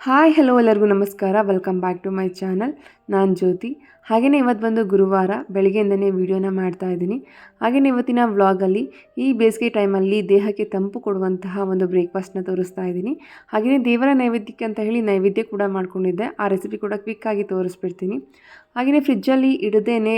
Hi hello ಎಲ್ಲರಿಗೂ ನಮಸ್ಕಾರ. Welcome back to my channel. ನಾನು ಜ್ಯೋತಿ. ಹಾಗೆಯೇ ಇವತ್ತು ಬಂದು ಗುರುವಾರ ಬೆಳಗ್ಗೆಯಿಂದನೇ ವೀಡಿಯೋನ ಮಾಡ್ತಾ ಇದ್ದೀನಿ. ಹಾಗೆಯೇ ಇವತ್ತಿನ ವ್ಲಾಗಲ್ಲಿ ಈ ಬೇಸಿಗೆ ಟೈಮಲ್ಲಿ ದೇಹಕ್ಕೆ ತಂಪು ಕೊಡುವಂತಹ ಒಂದು ಬ್ರೇಕ್ಫಾಸ್ಟ್ನ ತೋರಿಸ್ತಾ ಇದ್ದೀನಿ. ಹಾಗೆಯೇ ದೇವರ ನೈವೇದ್ಯಕ್ಕೆ ಅಂತ ಹೇಳಿ ನೈವೇದ್ಯ ಕೂಡ ಮಾಡ್ಕೊಂಡಿದ್ದೆ. ಆ ರೆಸಿಪಿ ಕೂಡ ಕ್ವಿಕ್ಕಾಗಿ ತೋರಿಸ್ಬಿಡ್ತೀನಿ. ಹಾಗೆಯೇ ಫ್ರಿಜ್ಜಲ್ಲಿ ಇಡದೇನೆ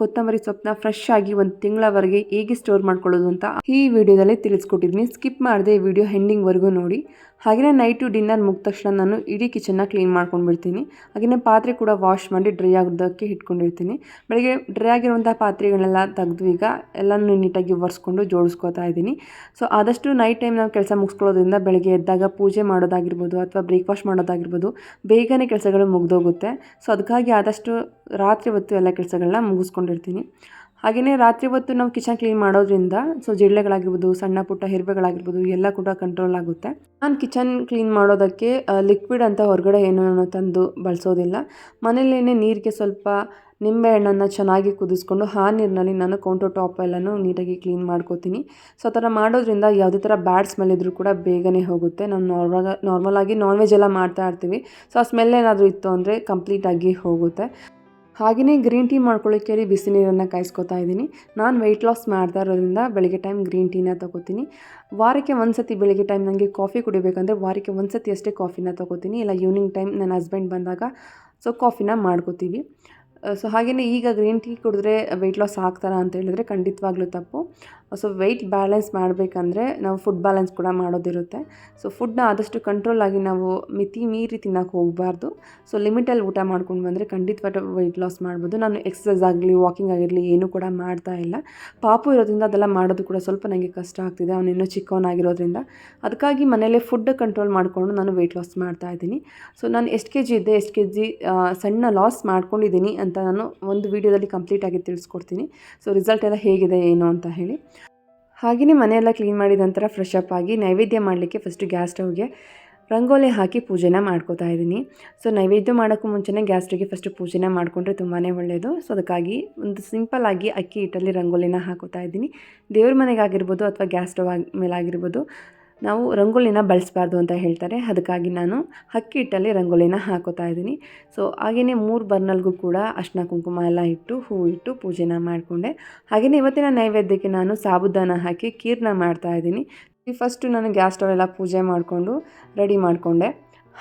ಕೊತ್ತಂಬರಿ ಸೊಪ್ಪನ್ನ ಫ್ರೆಶ್ ಆಗಿ ಒಂದು ತಿಂಗಳವರೆಗೆ ಹೇಗೆ ಸ್ಟೋರ್ ಮಾಡ್ಕೊಳ್ಳೋದು ಅಂತ ಈ ವಿಡಿಯೋದಲ್ಲಿ ತಿಳಿಸ್ಕೊಟ್ಟಿದ್ದೀನಿ. ಸ್ಕಿಪ್ ಮಾಡದೆ ವಿಡಿಯೋ ಎಂಡಿಂಗ್ವರೆಗೂ ನೋಡಿ. ಹಾಗೆಯೇ ನೈಟು ಡಿನ್ನರ್ ಮುಗಿದ ತಕ್ಷಣ ನಾನು ಇಡೀ ಕಿಚನ್ನ ಕ್ಲೀನ್ ಮಾಡ್ಕೊಂಡ್ಬಿಡ್ತೀನಿ. ಹಾಗೆಯೇ ಪಾತ್ರೆ ಕೂಡ ವಾಶ್ ಮಾಡಿ ಡ್ರೈ ಆಗೋದಕ್ಕೆ ಇಟ್ಕೊಂಡಿರ್ತೀನಿ. ಬೆಳಗ್ಗೆ ಡ್ರೈ ಆಗಿರುವಂಥ ಪಾತ್ರೆಗಳನ್ನೆಲ್ಲ ತೆಗೆದು ಈಗ ಎಲ್ಲನೂ ನೀಟಾಗಿ ಒರೆಸ್ಕೊಂಡು ಜೋಡಿಸ್ಕೊತಾ ಇದ್ದೀನಿ. ಸೊ ಆದಷ್ಟು ನೈಟ್ ಟೈಮ್ ನಾವು ಕೆಲಸ ಮುಗಿಸ್ಕೊಳ್ಳೋದ್ರಿಂದ ಬೆಳಗ್ಗೆ ಎದ್ದಾಗ ಪೂಜೆ ಮಾಡೋದಾಗಿರ್ಬೋದು ಅಥವಾ ಬ್ರೇಕ್ಫಾಸ್ಟ್ ಮಾಡೋದಾಗಿರ್ಬೋದು ಬೇಗನೆ ಕೆಲಸಗಳು ಮುಗಿದೋಗುತ್ತೆ. ಸೊ ಅದಕ್ಕಾಗಿ ಆದಷ್ಟು ರಾತ್ರಿ ಹೊತ್ತು ಎಲ್ಲ ಕೆಲಸಗಳನ್ನ ಮುಗಿಸ್ಕೊಂಡಿರ್ತೀನಿ. ಹಾಗೆಯೇ ರಾತ್ರಿ ಹೊತ್ತು ನಾವು ಕಿಚನ್ ಕ್ಲೀನ್ ಮಾಡೋದ್ರಿಂದ ಸೊ ಜಿರಳೆಗಳಾಗಿರ್ಬೋದು, ಸಣ್ಣ ಪುಟ್ಟ ಇರುವೆಗಳಾಗಿರ್ಬೋದು ಎಲ್ಲ ಕೂಡ ಕಂಟ್ರೋಲ್ ಆಗುತ್ತೆ. ನಾನು ಕಿಚನ್ ಕ್ಲೀನ್ ಮಾಡೋದಕ್ಕೆ ಲಿಕ್ವಿಡ್ ಅಂತ ಹೊರಗಡೆ ಏನೂ ತಂದು ಬಳಸೋದಿಲ್ಲ. ಮನೆಯಲ್ಲೇ ನೀರಿಗೆ ಸ್ವಲ್ಪ ನಿಂಬೆ ಹಣ್ಣನ್ನು ಚೆನ್ನಾಗಿ ಕುದಿಸ್ಕೊಂಡು ಆ ನೀರಿನಲ್ಲಿ ನಾನು ಕೌಂಟರ್ ಟಾಪ್ ಎಲ್ಲನೂ ನೀಟಾಗಿ ಕ್ಲೀನ್ ಮಾಡ್ಕೋತೀನಿ. ಸೊ ಆ ಥರ ಮಾಡೋದ್ರಿಂದ ಯಾವುದೇ ಥರ ಬ್ಯಾಡ್ ಸ್ಮೆಲ್ ಇದ್ದರೂ ಕೂಡ ಬೇಗನೆ ಹೋಗುತ್ತೆ. ನಾವು ನಾರ್ಮಲಾಗಿ ನಾನ್ ವೆಜ್ ಎಲ್ಲ ಮಾಡ್ತಾ ಇರ್ತೀವಿ. ಸೊ ಆ ಸ್ಮೆಲ್ ಏನಾದರೂ ಇತ್ತು ಅಂದರೆ ಕಂಪ್ಲೀಟಾಗಿ ಹೋಗುತ್ತೆ. ಹಾಗೆಯೇ ಗ್ರೀನ್ ಟೀ ಮಾಡ್ಕೊಳ್ಳೋಕ್ಕೆ ಬಿಸಿ ನೀರನ್ನು ಕಾಯಿಸ್ಕೊತಾ ಇದ್ದೀನಿ. ನಾನು ವೆಯ್ಟ್ ಲಾಸ್ ಮಾಡ್ತಾ ಇರೋದ್ರಿಂದ ಬೆಳಗ್ಗೆ ಟೈಮ್ ಗ್ರೀನ್ ಟೀನ ತೊಗೋತೀನಿ. ವಾರಕ್ಕೆ ಒಂದು ಸತಿ ಬೆಳಗ್ಗೆ ಟೈಮ್ ನನಗೆ ಕಾಫಿ ಕುಡಿಬೇಕಂದ್ರೆ ವಾರಕ್ಕೆ ಒಂದು ಸತಿ ಅಷ್ಟೇ ಕಾಫಿನ ತೊಗೋತೀನಿ. ಇಲ್ಲ ಈವ್ನಿಂಗ್ ಟೈಮ್ ನನ್ನ ಹಸ್ಬೆಂಡ್ ಬಂದಾಗ ಸೊ ಕಾಫಿನ ಮಾಡ್ಕೋತೀವಿ. ಸೊ ಹಾಗೆಯೇ ಈಗ ಗ್ರೀನ್ ಟೀ ಕುಡಿದ್ರೆ ವೆಯ್ಟ್ ಲಾಸ್ ಆಗ್ತಾರಾ ಅಂತ ಹೇಳಿದ್ರೆ ಖಂಡಿತವಾಗ್ಲೂ ತಪ್ಪು. ಸೊ ವೆಯ್ಟ್ ಬ್ಯಾಲೆನ್ಸ್ ಮಾಡಬೇಕಂದ್ರೆ ನಾವು ಫುಡ್ ಬ್ಯಾಲೆನ್ಸ್ ಕೂಡ ಮಾಡೋದಿರುತ್ತೆ. ಸೊ ಫುಡ್ನ ಆದಷ್ಟು ಕಂಟ್ರೋಲಾಗಿ ನಾವು ಮಿತಿ ಮೀರಿ ತಿನ್ನೋಕೆ ಹೋಗಬಾರ್ದು. ಸೊ ಲಿಮಿಟಲ್ಲಿ ಊಟ ಮಾಡ್ಕೊಂಡು ಬಂದರೆ ಖಂಡಿತವಾಗ್ಲೂ ವೆಯ್ಟ್ ಲಾಸ್ ಮಾಡ್ಬೋದು. ನಾನು ಎಕ್ಸಸೈಸ್ ಆಗಲಿ ವಾಕಿಂಗ್ ಆಗಿರಲಿ ಏನೂ ಕೂಡ ಮಾಡ್ತಾ ಇಲ್ಲ. ಪಾಪು ಇರೋದ್ರಿಂದ ಅದೆಲ್ಲ ಮಾಡೋದು ಕೂಡ ಸ್ವಲ್ಪ ನನಗೆ ಕಷ್ಟ ಆಗ್ತಿದೆ, ಅವನು ಇನ್ನೂ ಚಿಕ್ಕವನಾಗಿರೋದ್ರಿಂದ. ಅದಕ್ಕಾಗಿ ಮನೇಲೇ ಫುಡ್ ಕಂಟ್ರೋಲ್ ಮಾಡಿಕೊಂಡು ನಾನು ವೆಯ್ಟ್ ಲಾಸ್ ಮಾಡ್ತಾ ಇದ್ದೀನಿ. ಸೊ ನಾನು ಎಷ್ಟು ಕೆ ಜಿ ಇದ್ದೆ, ಎಷ್ಟು ಕೆ ಜಿ ಸಣ್ಣ ಲಾಸ್ ಮಾಡ್ಕೊಂಡಿದ್ದೀನಿ ಅಂತ ನಾನು ಒಂದು ವೀಡಿಯೋದಲ್ಲಿ ಕಂಪ್ಲೀಟಾಗಿ ತಿಳಿಸ್ಕೊಡ್ತೀನಿ. ಸೊ ರಿಸಲ್ಟ್ ಎಲ್ಲ ಹೇಗಿದೆ ಏನು ಅಂತ ಹೇಳಿ. ಹಾಗೆಯೇ ಮನೆಯೆಲ್ಲ ಕ್ಲೀನ್ ಮಾಡಿದ ನಂತರ ಫ್ರೆಶ್ ಅಪ್ ಆಗಿ ನೈವೇದ್ಯ ಮಾಡಲಿಕ್ಕೆ ಫಸ್ಟು ಗ್ಯಾಸ್ ಸ್ಟವ್ಗೆ ರಂಗೋಲಿ ಹಾಕಿ ಪೂಜೆನ ಮಾಡ್ಕೋತಾ ಇದ್ದೀನಿ. ಸೊ ನೈವೇದ್ಯ ಮಾಡೋಕ್ಕೂ ಮುಂಚೆನೇ ಗ್ಯಾಸ್ ಸ್ಟವ್ಗೆ ಫಸ್ಟು ಪೂಜೆನ ಮಾಡಿಕೊಂಡ್ರೆ ತುಂಬಾ ಒಳ್ಳೆಯದು. ಸೊ ಅದಕ್ಕಾಗಿ ಒಂದು ಸಿಂಪಲ್ಲಾಗಿ ಅಕ್ಕಿ ಹಿಟ್ಟಲ್ಲಿ ರಂಗೋಲಿನ ಹಾಕೋತಾ ಇದ್ದೀನಿ. ದೇವ್ರ ಮನೆಗಾಗಿರ್ಬೋದು ಅಥವಾ ಗ್ಯಾಸ್ ಸ್ಟವ್ ಮೇಲಾಗಿರ್ಬೋದು ನಾವು ರಂಗೋಲಿನ ಬಳಸಬಾರ್ದು ಅಂತ ಹೇಳ್ತಾರೆ. ಅದಕ್ಕಾಗಿ ನಾನು ಅಕ್ಕಿ ಹಿಟ್ಟಲ್ಲಿ ರಂಗೋಲಿನ ಹಾಕೋತಾ ಇದ್ದೀನಿ. ಸೊ ಹಾಗೆಯೇ 3 ಬರ್ನಲ್ಗೂ ಕೂಡ ಅರಿಶಿನ ಕುಂಕುಮ ಎಲ್ಲ ಇಟ್ಟು ಹೂ ಇಟ್ಟು ಪೂಜೆನ ಮಾಡಿಕೊಂಡೆ. ಹಾಗೆಯೇ ಇವತ್ತಿನ ನೈವೇದ್ಯಕ್ಕೆ ನಾನು ಸಾಬುದಾನ ಹಾಕಿ ಖೀರನ್ನ ಮಾಡ್ತಾಯಿದ್ದೀನಿ. ಫಸ್ಟು ನಾನು ಗ್ಯಾಸ್ ಸ್ಟವ್ ಎಲ್ಲ ಪೂಜೆ ಮಾಡಿಕೊಂಡು ರೆಡಿ ಮಾಡಿಕೊಂಡೆ.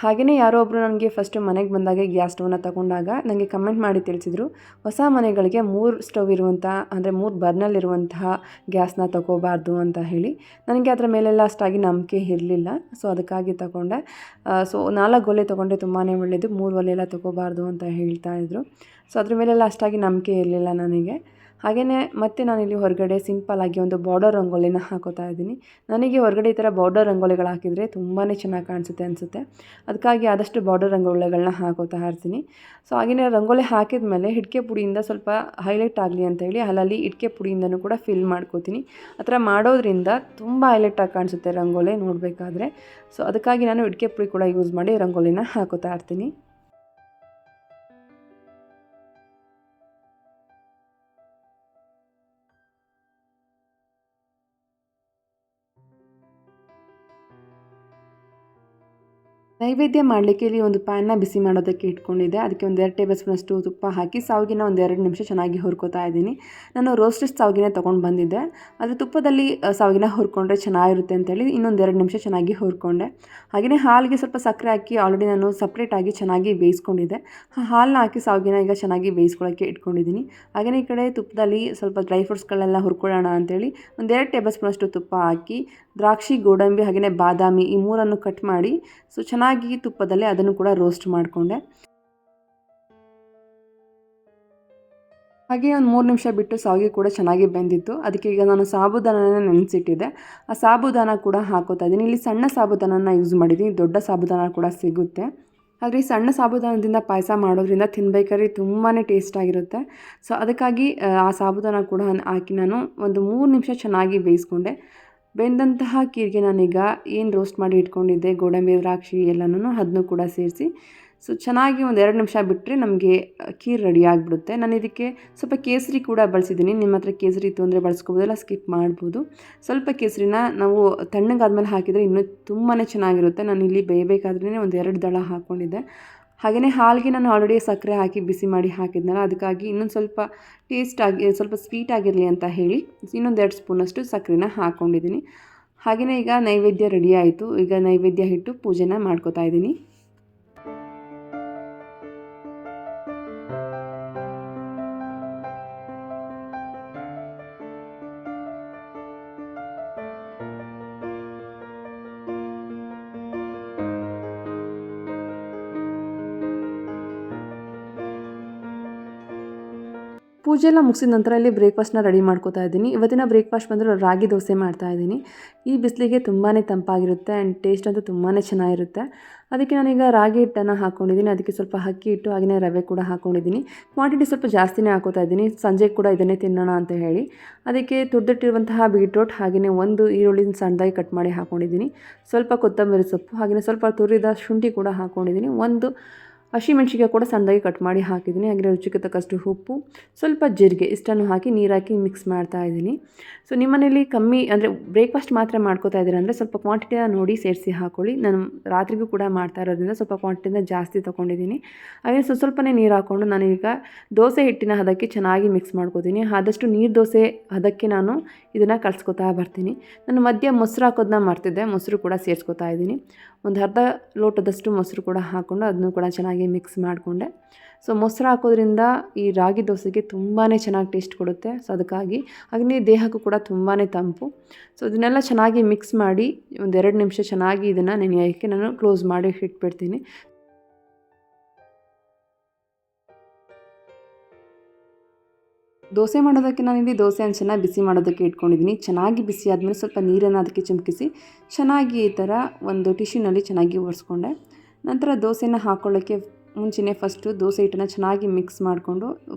ಹಾಗೆಯೇ ಯಾರೋ ಒಬ್ಬರು ನನಗೆ ಫಸ್ಟು ಮನೆಗೆ ಬಂದಾಗ ಗ್ಯಾಸ್ ಸ್ಟವ್ನ ತಗೊಂಡಾಗ ನನಗೆ ಕಮೆಂಟ್ ಮಾಡಿ ತಿಳಿಸಿದರು, ಹೊಸ ಮನೆಗಳಿಗೆ 3 ಸ್ಟವ್ ಇರುವಂಥ ಅಂದರೆ 3 ಬರ್ನಲ್ ಇರುವಂತಹ ಗ್ಯಾಸ್ನ ತಗೋಬಾರ್ದು ಅಂತ ಹೇಳಿ. ನನಗೆ ಅದರ ಮೇಲೆಲ್ಲ ಅಷ್ಟಾಗಿ ನಂಬಿಕೆ ಇರಲಿಲ್ಲ. ಸೊ ಅದಕ್ಕಾಗಿ ತಗೊಂಡೆ. ಸೊ 4 ಒಲೆ ತೊಗೊಂಡ್ರೆ ತುಂಬಾ ಒಳ್ಳೆಯದು, 3 ಒಲೆ ಎಲ್ಲ ತೊಗೋಬಾರ್ದು ಅಂತ ಹೇಳ್ತಾಯಿದ್ರು. ಸೊ ಅದ್ರ ಮೇಲೆಲ್ಲ ಅಷ್ಟಾಗಿ ನಂಬಿಕೆ ಇರಲಿಲ್ಲ ನನಗೆ. ಹಾಗೆಯೇ ಮತ್ತೆ ನಾನಿಲ್ಲಿ ಹೊರಗಡೆ ಸಿಂಪಲ್ಲಾಗಿ ಒಂದು ಬಾರ್ಡರ್ ರಂಗೋಲಿನ ಹಾಕೋತಾ ಇದ್ದೀನಿ. ನನಗೆ ಹೊರಗಡೆ ಈ ಥರ ಬಾರ್ಡರ್ ರಂಗೋಲಿಗಳು ಹಾಕಿದರೆ ತುಂಬಾ ಚೆನ್ನಾಗಿ ಕಾಣಿಸುತ್ತೆ ಅನಿಸುತ್ತೆ. ಅದಕ್ಕಾಗಿ ಆದಷ್ಟು ಬಾರ್ಡರ್ ರಂಗೋಲಿಗಳನ್ನ ಹಾಕೋತಾ ಇರ್ತೀನಿ. ಸೊ ಹಾಗೆಯೇ ರಂಗೋಲಿ ಹಾಕಿದ ಮೇಲೆ ಇಟ್ಕೆ ಪುಡಿಯಿಂದ ಸ್ವಲ್ಪ ಹೈಲೈಟ್ ಆಗಲಿ ಅಂತೇಳಿ ಅಲ್ಲಲ್ಲಿ ಇಟ್ಕೆ ಪುಡಿಯಿಂದನೂ ಕೂಡ ಫಿಲ್ ಮಾಡ್ಕೋತೀನಿ. ಆ ಥರ ಮಾಡೋದ್ರಿಂದ ತುಂಬ ಹೈಲೈಟಾಗಿ ಕಾಣಿಸುತ್ತೆ ರಂಗೋಲಿ ನೋಡಬೇಕಾದ್ರೆ. ಸೊ ಅದಕ್ಕಾಗಿ ನಾನು ಇಟ್ಕೆ ಪುಡಿ ಕೂಡ ಯೂಸ್ ಮಾಡಿ ರಂಗೋಲಿನ ಹಾಕೋತಾ ಇರ್ತೀನಿ. ನೈವೇದ್ಯ ಮಾಡಲಿಕ್ಕೆ ಇಲ್ಲಿ ಒಂದು ಪ್ಯಾನ್ನ ಬಿಸಿ ಮಾಡೋದಕ್ಕೆ ಇಟ್ಕೊಂಡಿದ್ದೆ. ಅದಕ್ಕೆ ಒಂದು 2 ಟೇಬಲ್ ಸ್ಪೂನಷ್ಟು ತುಪ್ಪ ಹಾಕಿ ಸಾವಿಗೆನ ಒಂದು 2 ನಿಮಿಷ ಚೆನ್ನಾಗಿ ಹುರ್ಕೋತಾ ಇದ್ದೀನಿ. ನಾನು ರೋಸ್ಟೆಡ್ ಸಾವಿಗೆನ ತೊಗೊಂಡು ಬಂದಿದ್ದೆ. ಆದರೆ ತುಪ್ಪದಲ್ಲಿ ಸಾವಿಗೆನ ಹುರ್ಕೊಂಡ್ರೆ ಚೆನ್ನಾಗಿರುತ್ತೆ ಅಂತೇಳಿ ಇನ್ನೊಂದು 2 ನಿಮಿಷ ಚೆನ್ನಾಗಿ ಹುರ್ಕೊಂಡೆ. ಹಾಗೆಯೇ ಹಾಲಿಗೆ ಸ್ವಲ್ಪ ಸಕ್ಕರೆ ಹಾಕಿ ಆಲ್ರೆಡಿ ನಾನು ಸಪ್ರೇಟಾಗಿ ಚೆನ್ನಾಗಿ ಬೇಯಿಸ್ಕೊಂಡಿದ್ದೆ. ಹಾಲನ್ನ ಹಾಕಿ ಸಾವಿಗೆನ ಈಗ ಚೆನ್ನಾಗಿ ಬೇಯಿಸ್ಕೊಳ್ಳೋಕ್ಕೆ ಇಟ್ಕೊಂಡಿದ್ದೀನಿ. ಹಾಗೆಯೇ ಈ ಕಡೆ ತುಪ್ಪದಲ್ಲಿ ಸ್ವಲ್ಪ ಡ್ರೈ ಫ್ರೂಟ್ಸ್ಗಳೆಲ್ಲ ಹುರ್ಕೊಳ್ಳೋಣ ಅಂತೇಳಿ ಒಂದು 2 ಟೇಬಲ್ ಸ್ಪೂನಷ್ಟು ತುಪ್ಪ ಹಾಕಿ ದ್ರಾಕ್ಷಿ, ಗೋಡಂಬಿ ಹಾಗೆಯೇ ಬಾದಾಮಿ ಈ 3 ಕಟ್ ಮಾಡಿ ಸೊ ಚೆನ್ನಾಗಿ ತುಪ್ಪದಲ್ಲಿ ಅದನ್ನು ಕೂಡ ರೋಸ್ಟ್ ಮಾಡಿಕೊಂಡೆ. ಹಾಗೆ ಒಂದು 3 ನಿಮಿಷ ಬಿಟ್ಟು ಸಾವಿಗೆ ಕೂಡ ಚೆನ್ನಾಗಿ ಬೆಂದಿತ್ತು. ಅದಕ್ಕೆ ಈಗ ನಾನು ಸಾಬುದಾನನ ನೆನೆಸಿಟ್ಟಿದ್ದೆ. ಆ ಸಾಬುದಾನ ಕೂಡ ಹಾಕೋತಾ ಇದ್ದೀನಿ. ಇಲ್ಲಿ ಸಣ್ಣ ಸಾಬುದಾನನ ಯೂಸ್ ಮಾಡಿದ್ದೀನಿ, ದೊಡ್ಡ ಸಾಬುದಾನ ಕೂಡ ಸಿಗುತ್ತೆ. ಆದರೆ ಈ ಸಣ್ಣ ಸಾಬುದಾನದಿಂದ ಪಾಯಸ ಮಾಡೋದ್ರಿಂದ ತಿನ್ಬೇಕಾದ್ರೆ ತುಂಬಾ ಟೇಸ್ಟ್ ಆಗಿರುತ್ತೆ. ಸೊ ಅದಕ್ಕಾಗಿ ಆ ಸಾಬುದಾನ ಕೂಡ ಹಾಕಿ ನಾನು ಒಂದು 3 ನಿಮಿಷ ಚೆನ್ನಾಗಿ ಬೇಯಿಸ್ಕೊಂಡೆ. ಬೆಂದಂತಹ ಖೀರಿಗೆ ನಾನೀಗ ಏನು ರೋಸ್ಟ್ ಮಾಡಿ ಇಟ್ಕೊಂಡಿದ್ದೆ ಗೋಡಂಬಿ, ದ್ರಾಕ್ಷಿ ಎಲ್ಲನೂ ಅದನ್ನು ಕೂಡ ಸೇರಿಸಿ ಸೊ ಚೆನ್ನಾಗಿ ಒಂದು 2 ನಿಮಿಷ ಬಿಟ್ಟರೆ ನಮಗೆ ಖೀರ್ ರೆಡಿ ಆಗಿಬಿಡುತ್ತೆ. ನಾನು ಇದಕ್ಕೆ ಸ್ವಲ್ಪ ಕೇಸರಿ ಕೂಡ ಬಳಸಿದ್ದೀನಿ. ನಿಮ್ಮ ಹತ್ರ ಕೇಸರಿ ಇತ್ತು ಅಂದರೆ ಬಳಸ್ಕೋಬೋದಲ್ಲ, ಸ್ಕಿಪ್ ಮಾಡ್ಬೋದು. ಸ್ವಲ್ಪ ಕೇಸರಿನ ನಾವು ತಣ್ಣಗಾದ್ಮೇಲೆ ಹಾಕಿದರೆ ಇನ್ನೂ ತುಂಬಾ ಚೆನ್ನಾಗಿರುತ್ತೆ. ನಾನು ಇಲ್ಲಿ ಬೇಯಬೇಕಾದ್ರೇ ಒಂದು 2 ದಳ ಹಾಕ್ಕೊಂಡಿದ್ದೆ. ಹಾಗೆಯೇ ಹಾಲಿಗೆ ನಾನು ಆಲ್ರೆಡಿ ಸಕ್ಕರೆ ಹಾಕಿ ಬಿಸಿ ಮಾಡಿ ಹಾಕಿದ್ನಲ್ಲ, ಅದಕ್ಕಾಗಿ ಇನ್ನೊಂದು ಸ್ವಲ್ಪ ಸ್ವಲ್ಪ ಸ್ವೀಟ್ ಆಗಿರಲಿ ಅಂತ ಹೇಳಿ ಇನ್ನೊಂದು 2 ಸ್ಪೂನಷ್ಟು ಸಕ್ಕರೆನ ಹಾಕ್ಕೊಂಡಿದ್ದೀನಿ. ಹಾಗೆಯೇ ಈಗ ನೈವೇದ್ಯ ರೆಡಿ ಆಯಿತು. ಈಗ ನೈವೇದ್ಯ ಇಟ್ಟು ಪೂಜೆನ ಮಾಡ್ಕೋತಾ ಇದ್ದೀನಿ. ಪೂಜೆ ಎಲ್ಲ ಮುಗಿಸಿದ ನಂತರ ಇಲ್ಲಿ ಬ್ರೇಕ್ಫಾಸ್ಟ್ನ ರೆಡಿ ಮಾಡ್ಕೋತಾ ಇದ್ದೀನಿ. ಇವತ್ತಿನ ಬ್ರೇಕ್ಫಾಸ್ಟ್ ಬಂದರೆ ರಾಗಿ ದೋಸೆ ಮಾಡ್ತಾ ಇದ್ದೀನಿ. ಈ ಬಿಸಿಲಿಗೆ ತುಂಬಾ ತಂಪಾಗಿರುತ್ತೆ ಆ್ಯಂಡ್ ಟೇಸ್ಟ್ ಅಂತೂ ತುಂಬಾ ಚೆನ್ನಾಗಿರುತ್ತೆ. ಅದಕ್ಕೆ ನಾನೀಗ ರಾಗಿ ಹಿಟ್ಟನ್ನು ಹಾಕ್ಕೊಂಡಿದ್ದೀನಿ. ಅದಕ್ಕೆ ಸ್ವಲ್ಪ ಅಕ್ಕಿ ಹಿಟ್ಟು ಹಾಗೆಯೇ ರವೆ ಕೂಡ ಹಾಕ್ಕೊಂಡಿದ್ದೀನಿ. ಕ್ವಾಂಟಿಟಿ ಸ್ವಲ್ಪ ಜಾಸ್ತಿನೇ ಹಾಕೋತಾ ಇದ್ದೀನಿ, ಸಂಜೆಗೆ ಕೂಡ ಇದನ್ನೇ ತಿನ್ನೋಣ ಅಂತ ಹೇಳಿ. ಅದಕ್ಕೆ ತುರಿದಿಟ್ಟಿರುವಂತಹ ಬೀಟ್ರೋಟ್ ಹಾಗೆಯೇ 1 ಈರುಳ್ಳಿನ ಸಣ್ಣದಾಗಿ ಕಟ್ ಮಾಡಿ ಹಾಕ್ಕೊಂಡಿದ್ದೀನಿ. ಸ್ವಲ್ಪ ಕೊತ್ತಂಬರಿ ಸೊಪ್ಪು ಹಾಗೆಯೇ ಸ್ವಲ್ಪ ತುರಿದ ಶುಂಠಿ ಕೂಡ ಹಾಕ್ಕೊಂಡಿದ್ದೀನಿ. 1 ಹಸಿಮೆಣ್ಸಿಕಾಯಿ ಕೂಡ ಸಣ್ಣದಾಗಿ ಕಟ್ ಮಾಡಿ ಹಾಕಿದ್ದೀನಿ. ಹಾಗೆ ರುಚಿಗೆ ತಕ್ಕಷ್ಟು ಉಪ್ಪು, ಸ್ವಲ್ಪ ಜೀರಿಗೆ ಇಷ್ಟನ್ನು ಹಾಕಿ ನೀರು ಹಾಕಿ ಮಿಕ್ಸ್ ಮಾಡ್ತಾ ಇದ್ದೀನಿ. ಸೊ ನಿಮ್ಮ ಮನೇಲಿ ಕಮ್ಮಿ ಅಂದರೆ ಬ್ರೇಕ್ಫಾಸ್ಟ್ ಮಾತ್ರ ಮಾಡ್ಕೋತಾ ಇದ್ದೀರಾ ಅಂದರೆ ಸ್ವಲ್ಪ ಕ್ವಾಂಟಿಟಿನ ನೋಡಿ ಸೇರಿಸಿ ಹಾಕ್ಕೊಳ್ಳಿ. ನಾನು ರಾತ್ರಿಗೂ ಕೂಡ ಮಾಡ್ತಾ ಇರೋದ್ರಿಂದ ಸ್ವಲ್ಪ ಕ್ವಾಂಟಿಟಿನ ಜಾಸ್ತಿ ತೊಗೊಂಡಿದ್ದೀನಿ. ಹಾಗೆ ಸ್ವಲ್ಪನೇ ನೀರು ಹಾಕ್ಕೊಂಡು ನಾನೀಗ ದೋಸೆ ಹಿಟ್ಟಿನ ಹದಕ್ಕೆ ಚೆನ್ನಾಗಿ ಮಿಕ್ಸ್ ಮಾಡ್ಕೋತೀನಿ. ಆದಷ್ಟು ನೀರು ದೋಸೆ ಹದಕ್ಕೆ ನಾನು ಇದನ್ನು ಕಲಿಸ್ಕೊತಾ ಬರ್ತೀನಿ. ನಾನು ಮಧ್ಯ ಮೊಸರು ಹಾಕೋದನ್ನ ಮರ್ತಿದ್ದೆ, ಮೊಸರು ಕೂಡ ಸೇರಿಸ್ಕೊತಾ ಇದ್ದೀನಿ. ಒಂದು ಅರ್ಧ ಲೋಟದಷ್ಟು ಮೊಸರು ಕೂಡ ಹಾಕ್ಕೊಂಡು ಅದನ್ನು ಕೂಡ ಚೆನ್ನಾಗಿ ಮಿಕ್ಸ್ ಮಾಡಿಕೊಂಡೆ. ಸೊ ಮೊಸರು ಹಾಕೋದ್ರಿಂದ ಈ ರಾಗಿ ದೋಸೆಗೆ ತುಂಬಾ ಚೆನ್ನಾಗಿ ಟೇಸ್ಟ್ ಕೊಡುತ್ತೆ. ಸೊ ಅದಕ್ಕಾಗಿ ಹಾಗೆಯೇ ದೇಹಕ್ಕೂ ಕೂಡ ತುಂಬಾ ತಂಪು. ಸೊ ಇದನ್ನೆಲ್ಲ ಚೆನ್ನಾಗಿ ಮಿಕ್ಸ್ ಮಾಡಿ ಒಂದು 2 ನಿಮಿಷ ಚೆನ್ನಾಗಿ ಇದನ್ನು ನೆನೆಯೋಕ್ಕೆ ನಾನು ಕ್ಲೋಸ್ ಮಾಡಿ ಇಟ್ಬಿಡ್ತೀನಿ. ದೋಸೆ ಮಾಡೋದಕ್ಕೆ ನಾನಿಲ್ಲಿ ದೋಸೆ ಹಂಚನ್ನು ಬಿಸಿ ಮಾಡೋದಕ್ಕೆ ಇಟ್ಕೊಂಡಿದ್ದೀನಿ. ಚೆನ್ನಾಗಿ ಬಿಸಿ ಆದಮೇಲೆ ಸ್ವಲ್ಪ ನೀರನ್ನು ಅದಕ್ಕೆ ಚಿಮುಕಿಸಿ ಚೆನ್ನಾಗಿ ಈ ಥರ ಒಂದು ಟಿಶ್ಯೂನಲ್ಲಿ ಚೆನ್ನಾಗಿ ಒರೆಸ್ಕೊಂಡೆ. ನಂತರ ದೋಸೆನ ಹಾಕ್ಕೊಳ್ಳೋಕ್ಕೆ ಮುಂಚೆನೇ ಫಸ್ಟು ದೋಸೆ ಹಿಟ್ಟನ್ನು ಚೆನ್ನಾಗಿ ಮಿಕ್ಸ್ ಮಾಡಿಕೊಂಡು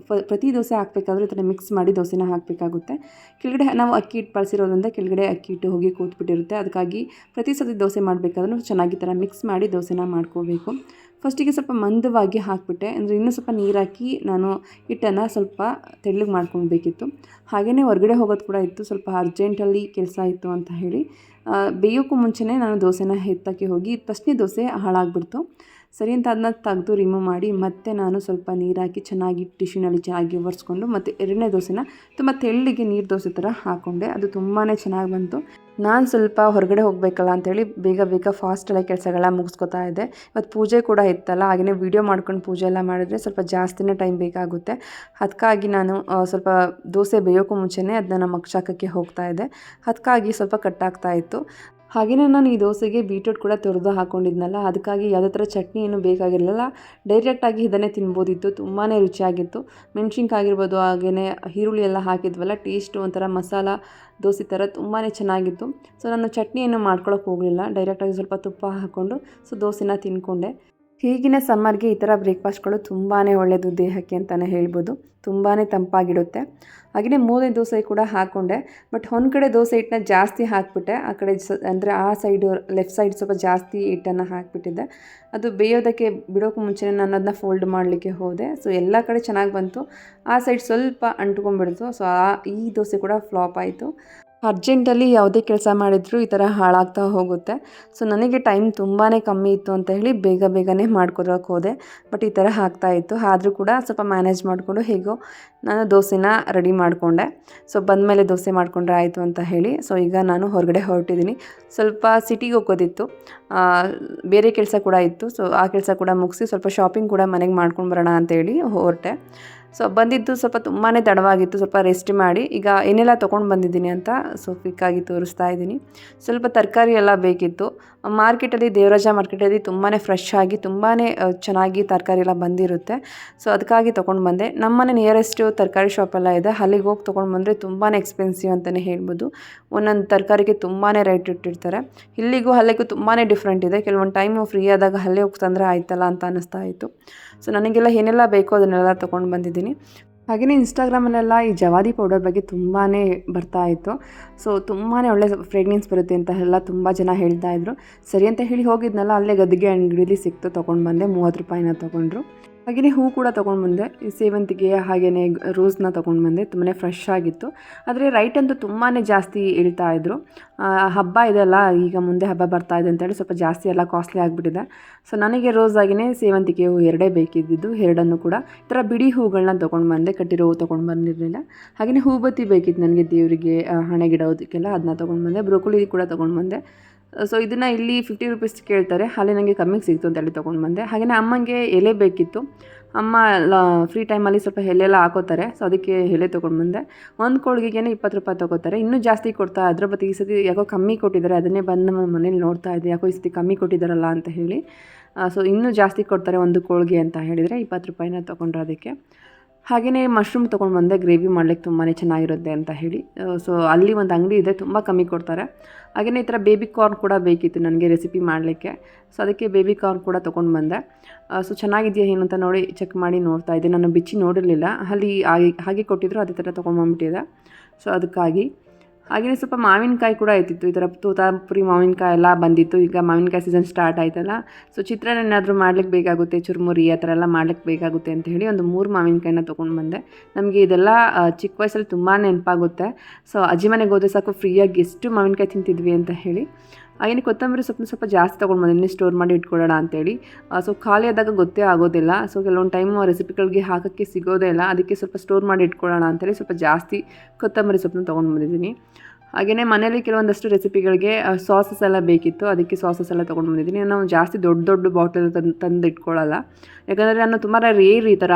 ಪ್ರತಿ ದೋಸೆ ಹಾಕಬೇಕಾದ್ರೂ ಈ ಥರ ಮಿಕ್ಸ್ ಮಾಡಿ ದೋಸೆನ ಹಾಕಬೇಕಾಗುತ್ತೆ. ಕೆಳಗಡೆ ನಾವು ಅಕ್ಕಿ ಹಿಟ್ಟು ಬಳಸಿರೋದ್ರಿಂದ ಕೆಳಗಡೆ ಅಕ್ಕಿ ಹಿಟ್ಟು ಹೋಗಿ ಕೂತ್ಬಿಟ್ಟಿರುತ್ತೆ. ಅದಕ್ಕಾಗಿ ಪ್ರತಿ ಸತಿ ದೋಸೆ ಮಾಡಬೇಕಾದ್ರೂ ಚೆನ್ನಾಗಿ ಈ ಥರ ಮಿಕ್ಸ್ ಮಾಡಿ ದೋಸೆನ ಮಾಡ್ಕೋಬೇಕು. ಫಸ್ಟಿಗೆ ಸ್ವಲ್ಪ ಮಂದವಾಗಿ ಹಾಕಿಬಿಟ್ಟೆ, ಅಂದರೆ ಇನ್ನೂ ಸ್ವಲ್ಪ ನೀರು ಹಾಕಿ ನಾನು ಹಿಟ್ಟನ್ನು ಸ್ವಲ್ಪ ತೆಳ್ಳಗೆ ಮಾಡ್ಕೊಳ್ಬೇಕಿತ್ತು. ಹಾಗೆಯೇ ಹೊರಗಡೆ ಹೋಗೋದು ಕೂಡ ಇತ್ತು, ಸ್ವಲ್ಪ ಅರ್ಜೆಂಟಲ್ಲಿ ಕೆಲಸ ಇತ್ತು ಅಂತ ಹೇಳಿ ಬೇಯೋಕ್ಕೂ ಮುಂಚೆನೇ ನಾನು ದೋಸೆನ ಎತ್ತಕ್ಕೆ ಹೋಗಿ ಫಸ್ಟ್ನೇ ದೋಸೆ ಹಾಳಾಗ್ಬಿಡ್ತು. ಸರಿ ಅಂತ ಅದನ್ನ ತೆಗೆದು ರಿಮೂವ್ ಮಾಡಿ ಮತ್ತೆ ನಾನು ಸ್ವಲ್ಪ ನೀರು ಹಾಕಿ ಚೆನ್ನಾಗಿ ಟಿಶ್ಯೂನಲ್ಲಿ ಚೆನ್ನಾಗಿ ಒರೆಸ್ಕೊಂಡು ಮತ್ತು 2ನೇ ದೋಸೆನ ತುಂಬ ತೆಳ್ಳಗೆ ನೀರು ದೋಸೆ ಥರ ಹಾಕ್ಕೊಂಡೆ. ಅದು ತುಂಬಾ ಚೆನ್ನಾಗಿ ಬಂತು. ನಾನು ಸ್ವಲ್ಪ ಹೊರಗಡೆ ಹೋಗಬೇಕಲ್ಲ ಅಂಥೇಳಿ ಬೇಗ ಫಾಸ್ಟೆಲ್ಲ ಕೆಲಸಗಳನ್ನ ಮುಗಿಸ್ಕೊತಾ ಇದ್ದೆ. ಇವತ್ತು ಪೂಜೆ ಕೂಡ ಇತ್ತಲ್ಲ, ಹಾಗೆಯೇ ವೀಡಿಯೋ ಮಾಡ್ಕೊಂಡು ಪೂಜೆ ಎಲ್ಲ ಮಾಡಿದ್ರೆ ಸ್ವಲ್ಪ ಜಾಸ್ತಿನೇ ಟೈಮ್ ಬೇಕಾಗುತ್ತೆ. ಅದಕ್ಕಾಗಿ ನಾನು ಸ್ವಲ್ಪ ದೋಸೆ ಬೇಯೋಕ್ಕೂ ಮುಂಚೆನೇ ಅದನ್ನ ಮಗ್ಚಾಕಕ್ಕೆ ಹೋಗ್ತಾ ಇದ್ದೆ. ಅದಕ್ಕಾಗಿ ಸ್ವಲ್ಪ ಕಟ್ಟಾಗ್ತಾ ಇತ್ತು. ಹಾಗೆಯೇ ನಾನು ಈ ದೋಸೆಗೆ ಬೀಟ್ರೋಟ್ ಕೂಡ ತುರಿದು ಹಾಕ್ಕೊಂಡಿದ್ನಲ್ಲ, ಅದಕ್ಕಾಗಿ ಯಾವುದೇ ಥರ ಚಟ್ನಿ ಏನೂ ಬೇಕಾಗಿರಲಿಲ್ಲ. ಡೈರೆಕ್ಟಾಗಿ ಇದನ್ನೇ ತಿನ್ಬೋದಿತ್ತು. ತುಂಬಾ ರುಚಿಯಾಗಿತ್ತು. ಮೆಣಸಿನ್ಕಾಯಿ ಆಗಿರ್ಬೋದು, ಹಾಗೆಯೇ ಈರುಳ್ಳಿ ಎಲ್ಲ ಹಾಕಿದ್ವಲ್ಲ, ಟೇಸ್ಟು ಒಂಥರ ಮಸಾಲ ದೋಸೆ ಥರ ತುಂಬಾ ಚೆನ್ನಾಗಿತ್ತು. ಸೊ ನಾನು ಚಟ್ನಿ ಏನೂ ಮಾಡ್ಕೊಳಕ್ಕೆ ಹೋಗಲಿಲ್ಲ, ಡೈರೆಕ್ಟಾಗಿ ಸ್ವಲ್ಪ ತುಪ್ಪ ಹಾಕ್ಕೊಂಡು ಸೊ ದೋಸೆನ ತಿಂದ್ಕೊಂಡೆ. ಈಗಿನ ಸಮ್ಮರ್ಗೆ ಈ ಥರ ಬ್ರೇಕ್ಫಾಸ್ಟ್ಗಳು ತುಂಬಾ ಒಳ್ಳೆಯದು ದೇಹಕ್ಕೆ ಅಂತಲೇ ಹೇಳ್ಬೋದು. ತುಂಬಾ ತಂಪಾಗಿಡುತ್ತೆ. ಹಾಗೆಯೇ 3ನೇ ದೋಸೆ ಕೂಡ ಹಾಕ್ಕೊಂಡೆ. ಬಟ್ ಒಂದು ಕಡೆ ದೋಸೆ ಹಿಟ್ಟನ್ನ ಜಾಸ್ತಿ ಹಾಕಿಬಿಟ್ಟೆ, ಆ ಕಡೆ ಅಂದರೆ ಆ ಸೈಡು ಲೆಫ್ಟ್ ಸೈಡ್ ಸ್ವಲ್ಪ ಜಾಸ್ತಿ ಹಿಟ್ಟನ್ನು ಹಾಕಿಬಿಟ್ಟಿದ್ದೆ. ಅದು ಬೇಯೋದಕ್ಕೆ ಬಿಡೋಕ್ಕೂ ಮುಂಚೆನೇ ನಾನು ಅದನ್ನ ಫೋಲ್ಡ್ ಮಾಡಲಿಕ್ಕೆ ಹೋದೆ. ಸೊ ಎಲ್ಲ ಕಡೆ ಚೆನ್ನಾಗಿ ಬಂತು, ಆ ಸೈಡ್ ಸ್ವಲ್ಪ ಅಂಟ್ಕೊಂಡ್ಬಿಡ್ತು. ಸೊ ಈ ದೋಸೆ ಕೂಡ ಫ್ಲಾಪ್ ಆಯಿತು. ಅರ್ಜೆಂಟಲ್ಲಿ ಯಾವುದೇ ಕೆಲಸ ಮಾಡಿದರೂ ಈ ಥರ ಹಾಳಾಗ್ತಾ ಹೋಗುತ್ತೆ. ಸೊ ನನಗೆ ಟೈಮ್ ತುಂಬಾ ಕಮ್ಮಿ ಇತ್ತು ಅಂತ ಹೇಳಿ ಬೇಗನೆ ಮಾಡ್ಕೊಳಕ್ಕೆ ಹೋದೆ. ಬಟ್ ಈ ಥರ ಆಗ್ತಾಯಿತ್ತು. ಆದರೂ ಕೂಡ ಸ್ವಲ್ಪ ಮ್ಯಾನೇಜ್ ಮಾಡಿಕೊಂಡು ಹೇಗೋ ನಾನು ದೋಸೆನ ರೆಡಿ ಮಾಡಿಕೊಂಡೆ. ಸೊ ಬಂದಮೇಲೆ ದೋಸೆ ಮಾಡಿಕೊಂಡ್ರೆ ಆಯಿತು ಅಂತ ಹೇಳಿ ಸೊ ಈಗ ನಾನು ಹೊರಗಡೆ ಹೊರಟಿದ್ದೀನಿ. ಸ್ವಲ್ಪ ಸಿಟಿಗೆ ಹೋಗೋದಿತ್ತು, ಬೇರೆ ಕೆಲಸ ಕೂಡ ಇತ್ತು. ಸೊ ಆ ಕೆಲಸ ಕೂಡ ಮುಗಿಸಿ ಸ್ವಲ್ಪ ಶಾಪಿಂಗ್ ಕೂಡ ಮನೆಗೆ ಮಾಡ್ಕೊಂಡು ಬರೋಣ ಅಂತೇಳಿ ಹೊರಟೆ. ಸೊ ಬಂದಿದ್ದು ಸ್ವಲ್ಪ ತುಂಬಾ ತಡವಾಗಿತ್ತು. ಸ್ವಲ್ಪ ರೆಸ್ಟ್ ಮಾಡಿ ಈಗ ಏನೆಲ್ಲ ತೊಗೊಂಡು ಬಂದಿದ್ದೀನಿ ಅಂತ ಸೊ ಕ್ವಿಕ್ಕಾಗಿ ತೋರಿಸ್ತಾ ಇದ್ದೀನಿ. ಸ್ವಲ್ಪ ತರಕಾರಿ ಎಲ್ಲ ಬೇಕಿತ್ತು. ಮಾರ್ಕೆಟಲ್ಲಿ ದೇವರಾಜ ಮಾರ್ಕೆಟಲ್ಲಿ ತುಂಬಾ ಫ್ರೆಶ್ ಆಗಿ ತುಂಬಾ ಚೆನ್ನಾಗಿ ತರಕಾರಿ ಎಲ್ಲ ಬಂದಿರುತ್ತೆ. ಸೊ ಅದಕ್ಕಾಗಿ ತೊಗೊಂಡು ಬಂದೆ. ನಮ್ಮನೆ ನಿಯರೆಸ್ಟು ತರಕಾರಿ ಶಾಪೆಲ್ಲ ಇದೆ, ಅಲ್ಲಿಗೆ ಹೋಗಿ ತೊಗೊಂಡು ಬಂದರೆ ತುಂಬಾ ಎಕ್ಸ್ಪೆನ್ಸಿವ್ ಅಂತಲೇ ಹೇಳ್ಬೋದು. ಒಂದೊಂದು ತರಕಾರಿಗೆ ತುಂಬಾ ರೇಟ್ ಇಟ್ಟಿರ್ತಾರೆ. ಇಲ್ಲಿಗೂ ಅಲ್ಲಿಗೂ ತುಂಬಾ ಡಿಫ್ರೆಂಟ್ ಇದೆ. ಕೆಲವೊಂದು ಟೈಮು ಫ್ರೀ ಆದಾಗ ಅಲ್ಲೇ ಹೋಗಿ ತಂದರೆ ಆಯ್ತಲ್ಲ ಅಂತ ಅನ್ನಿಸ್ತಾ ಇತ್ತು. ಸೊ ನನಗೆಲ್ಲ ಏನೆಲ್ಲ ಬೇಕೋ ಅದನ್ನೆಲ್ಲ ತೊಗೊಂಡು ಬಂದಿದ್ದೀನಿ. ಹಾಗೆಯೇ ಇನ್ಸ್ಟಾಗ್ರಾಮಲ್ಲೆಲ್ಲ ಈ ಜವಾದಿ ಪೌಡರ್ ಬಗ್ಗೆ ತುಂಬಾ ಬರ್ತಾ ಇತ್ತು. ಸೊ ತುಂಬಾ ಒಳ್ಳೆ ಫ್ರೇಗ್ನೆನ್ಸ್ ಬರುತ್ತೆ ಅಂತ ಎಲ್ಲ ತುಂಬ ಜನ ಹೇಳ್ತಾಯಿದ್ರು. ಸರಿ ಅಂತ ಹೇಳಿ ಹೋಗಿದ್ನಲ್ಲ, ಅಲ್ಲೇ ಗದ್ದಿಗೆ ಅಂಗಡಿಲಿ ಸಿಕ್ತು, ತೊಗೊಂಡು ಬಂದೆ. 30 ರೂಪಾಯಿನ ತೊಗೊಂಡ್ರು. ಹಾಗೆಯೇ ಹೂ ಕೂಡ ತೊಗೊಂಡು ಬಂದೆ. ಈ ಸೇವಂತಿಗೆ ಹಾಗೆಯೇ ರೋಸ್ನ ತೊಗೊಂಡು ಬಂದೆ. ತುಂಬಾ ಫ್ರೆಶ್ ಆಗಿತ್ತು. ಆದರೆ ರೈಟ್ ಅಂತೂ ತುಂಬಾ ಜಾಸ್ತಿ ಹೇಳ್ತಾಯಿದ್ರು. ಹಬ್ಬ ಇದೆಲ್ಲ, ಈಗ ಮುಂದೆ ಹಬ್ಬ ಬರ್ತಾ ಇದೆ ಅಂತೇಳಿ ಸ್ವಲ್ಪ ಜಾಸ್ತಿ ಎಲ್ಲ ಕಾಸ್ಟ್ಲಿ ಆಗಿಬಿಟ್ಟಿದೆ. ಸೊ ನನಗೆ ರೋಸ್ ಆಗಿಯೇ ಸೇವಂತಿಗೆ ಹೂ ಎರಡೇ ಬೇಕಿದ್ದಿದ್ದು, ಎರಡನ್ನು ಕೂಡ ಈ ಥರ ಬಿಡಿ ಹೂಗಳನ್ನ ತೊಗೊಂಡು ಬಂದೆ. ಕಟ್ಟಿರೋ ಹೂ ತೊಗೊಂಡು ಬಂದಿರಲಿಲ್ಲ. ಹಾಗೆಯೇ ಹೂಬತ್ತಿ ಬೇಕಿತ್ತು ನನಗೆ ದೇವರಿಗೆ ಹಣೆಗಿಡೋದಕ್ಕೆಲ್ಲ, ಅದನ್ನ ತೊಗೊಂಡು ಬಂದೆ. ಬ್ರೋಕೊಲಿ ಕೂಡ ತೊಗೊಂಡು ಬಂದೆ. ಸೊ ಇದನ್ನು ಇಲ್ಲಿ 50 ರೂಪೀಸ್ ಕೇಳ್ತಾರೆ, ಅಲ್ಲಿ ನನಗೆ ಕಮ್ಮಿಗೆ ಸಿಕ್ತು ಅಂತೇಳಿ ತೊಗೊಂಡು ಬಂದೆ. ಹಾಗೆಯೇ ಅಮ್ಮಂಗೆ ಎಲೆ ಬೇಕಿತ್ತು. ಅಮ್ಮ ಫ್ರೀ ಟೈಮಲ್ಲಿ ಸ್ವಲ್ಪ ಎಲೆಲ್ಲ ಹಾಕೋತಾರೆ. ಸೊ ಅದಕ್ಕೆ ಎಲೆ ತೊಗೊಂಡು ಬಂದೆ. ಒಂದು ಕೋಳಿಗೆನೇ 20 ರೂಪಾಯಿ ತೊಗೋತಾರೆ. ಇನ್ನೂ ಜಾಸ್ತಿ ಕೊಡ್ತಾ ಇದ್ರು, ಬಟ್ ಈ ಸತಿ ಯಾಕೋ ಕಮ್ಮಿ ಕೊಟ್ಟಿದ್ದಾರೆ. ಅದನ್ನೇ ಬಂದು ನಮ್ಮ ಮನೇಲಿ ನೋಡ್ತಾ ಇದ್ದೆ, ಯಾಕೋ ಈ ಸತಿ ಕಮ್ಮಿ ಕೊಟ್ಟಿದ್ದಾರಲ್ಲ ಅಂತ ಹೇಳಿ. ಸೊ ಇನ್ನೂ ಜಾಸ್ತಿ ಕೊಡ್ತಾರೆ ಒಂದು ಕೋಳಿಗೆ ಅಂತ ಹೇಳಿದರೆ 20 ರೂಪಾಯಿನ ತೊಗೊಂಡ್ರೆ ಅದಕ್ಕೆ. ಹಾಗೆಯೇ ಮಶ್ರೂಮ್ ತೊಗೊಂಡು ಬಂದೆ, ಗ್ರೇವಿ ಮಾಡ್ಲಿಕ್ಕೆ ತುಂಬಾ ಚೆನ್ನಾಗಿರುತ್ತೆ ಅಂತ ಹೇಳಿ. ಸೊ ಅಲ್ಲಿ ಒಂದು ಅಂಗಡಿ ಇದೆ, ತುಂಬ ಕಮ್ಮಿ ಕೊಡ್ತಾರೆ. ಹಾಗೆಯೇ ಈ ಥರ ಬೇಬಿ ಕಾರ್ನ್ ಕೂಡ ಬೇಕಿತ್ತು ನನಗೆ ರೆಸಿಪಿ ಮಾಡಲಿಕ್ಕೆ. ಸೊ ಅದಕ್ಕೆ ಬೇಬಿ ಕಾರ್ನ್ ಕೂಡ ತೊಗೊಂಡು ಬಂದೆ. ಸೊ ಚೆನ್ನಾಗಿದೆಯಾ ಏನು ಅಂತ ನೋಡಿ ಚೆಕ್ ಮಾಡಿ ನೋಡ್ತಾ ಇದ್ದೆ. ನಾನು ಬಿಚ್ಚಿ ನೋಡಿರಲಿಲ್ಲ, ಅಲ್ಲಿ ಹಾಗೆ ಕೊಟ್ಟಿದ್ರು, ಅದೇ ಥರ ತೊಗೊಂಡ್ಬಂದ್ಬಿಟ್ಟಿದೆ. ಸೊ ಅದಕ್ಕಾಗಿ ಹಾಗೆಯೇ ಸ್ವಲ್ಪ ಮಾವಿನಕಾಯಿ ಕೂಡ ಇರ್ತಿತ್ತು. ಈ ಥರ ತೋತಾಪುರಿ ಮಾವಿನಕಾಯಿ ಎಲ್ಲ ಬಂದಿತ್ತು. ಈಗ ಮಾವಿನಕಾಯಿ ಸೀಸನ್ ಸ್ಟಾರ್ಟ್ ಆಯ್ತಲ್ಲ, ಸೊ ಚಿತ್ರಾನ್ನ ಏನಾದರೂ ಮಾಡ್ಲಿಕ್ಕೆ ಬೇಕಾಗುತ್ತೆ, ಚುರುಮುರಿ ಆ ಥರ ಎಲ್ಲ ಮಾಡ್ಲಿಕ್ಕೆ ಬೇಕಾಗುತ್ತೆ ಅಂತ ಹೇಳಿ ಒಂದು 3 ಮಾವಿನಕಾಯಿನ ತೊಗೊಂಡು ಬಂದೆ. ನಮಗೆ ಇದೆಲ್ಲ ಚಿಕ್ಕ ವಯಸ್ಸಲ್ಲಿ ತುಂಬಾ ನೆನಪಾಗುತ್ತೆ. ಸೊ ಅಜ್ಜಿ ಮನೆಗೆ ಹೋದರೆ ಸಾಕು ಫ್ರೀಯಾಗಿ ಎಷ್ಟು ಮಾವಿನಕಾಯಿ ತಿಂತಿದ್ವಿ ಅಂತ ಹೇಳಿ. ಹಾಗೆಯೇ ಕೊತ್ತಂಬರಿ ಸೊಪ್ಪನ್ನ ಸ್ವಲ್ಪ ಜಾಸ್ತಿ ತೊಗೊಂಡು ಬಂದಿದ್ದೀನಿ, ಸ್ಟೋರ್ ಮಾಡಿ ಇಟ್ಕೊಳ್ಳೋಣ ಅಂತೇಳಿ. ಸೊ ಖಾಲಿ ಆದಾಗ ಗೊತ್ತೇ ಆಗೋದಿಲ್ಲ. ಸೊ ಕೆಲವೊಂದು ಟೈಮು ರೆಸಿಪಿಗಳಿಗೆ ಹಾಕೋಕ್ಕೆ ಸಿಗೋದೇ ಇಲ್ಲ, ಅದಕ್ಕೆ ಸ್ವಲ್ಪ ಸ್ಟೋರ್ ಮಾಡಿ ಇಟ್ಕೊಳ್ಳೋಣ ಅಂತೇಳಿ ಸ್ವಲ್ಪ ಜಾಸ್ತಿ ಕೊತ್ತಂಬರಿ ಸೊಪ್ಪನ್ನ ತೊಗೊಂಡು ಬಂದಿದ್ದೀನಿ. ಹಾಗೆಯೇ ಮನೇಲಿ ಕೆಲವೊಂದಷ್ಟು ರೆಸಿಪಿಗಳಿಗೆ ಸಾಸಸ್ ಎಲ್ಲ ಬೇಕಿತ್ತು, ಅದಕ್ಕೆ ಸಾಸಸ್ ಎಲ್ಲ ತೊಗೊಂಡು ಬಂದಿದ್ದೀನಿ. ನಾನು ಜಾಸ್ತಿ ದೊಡ್ಡ ಬಾಟಲ್ ತಂದು ಇಟ್ಕೊಳ್ಳಲ್ಲ, ಯಾಕಂದರೆ ನಾನು ತುಂಬ ರೇರ್ ಈ ಥರ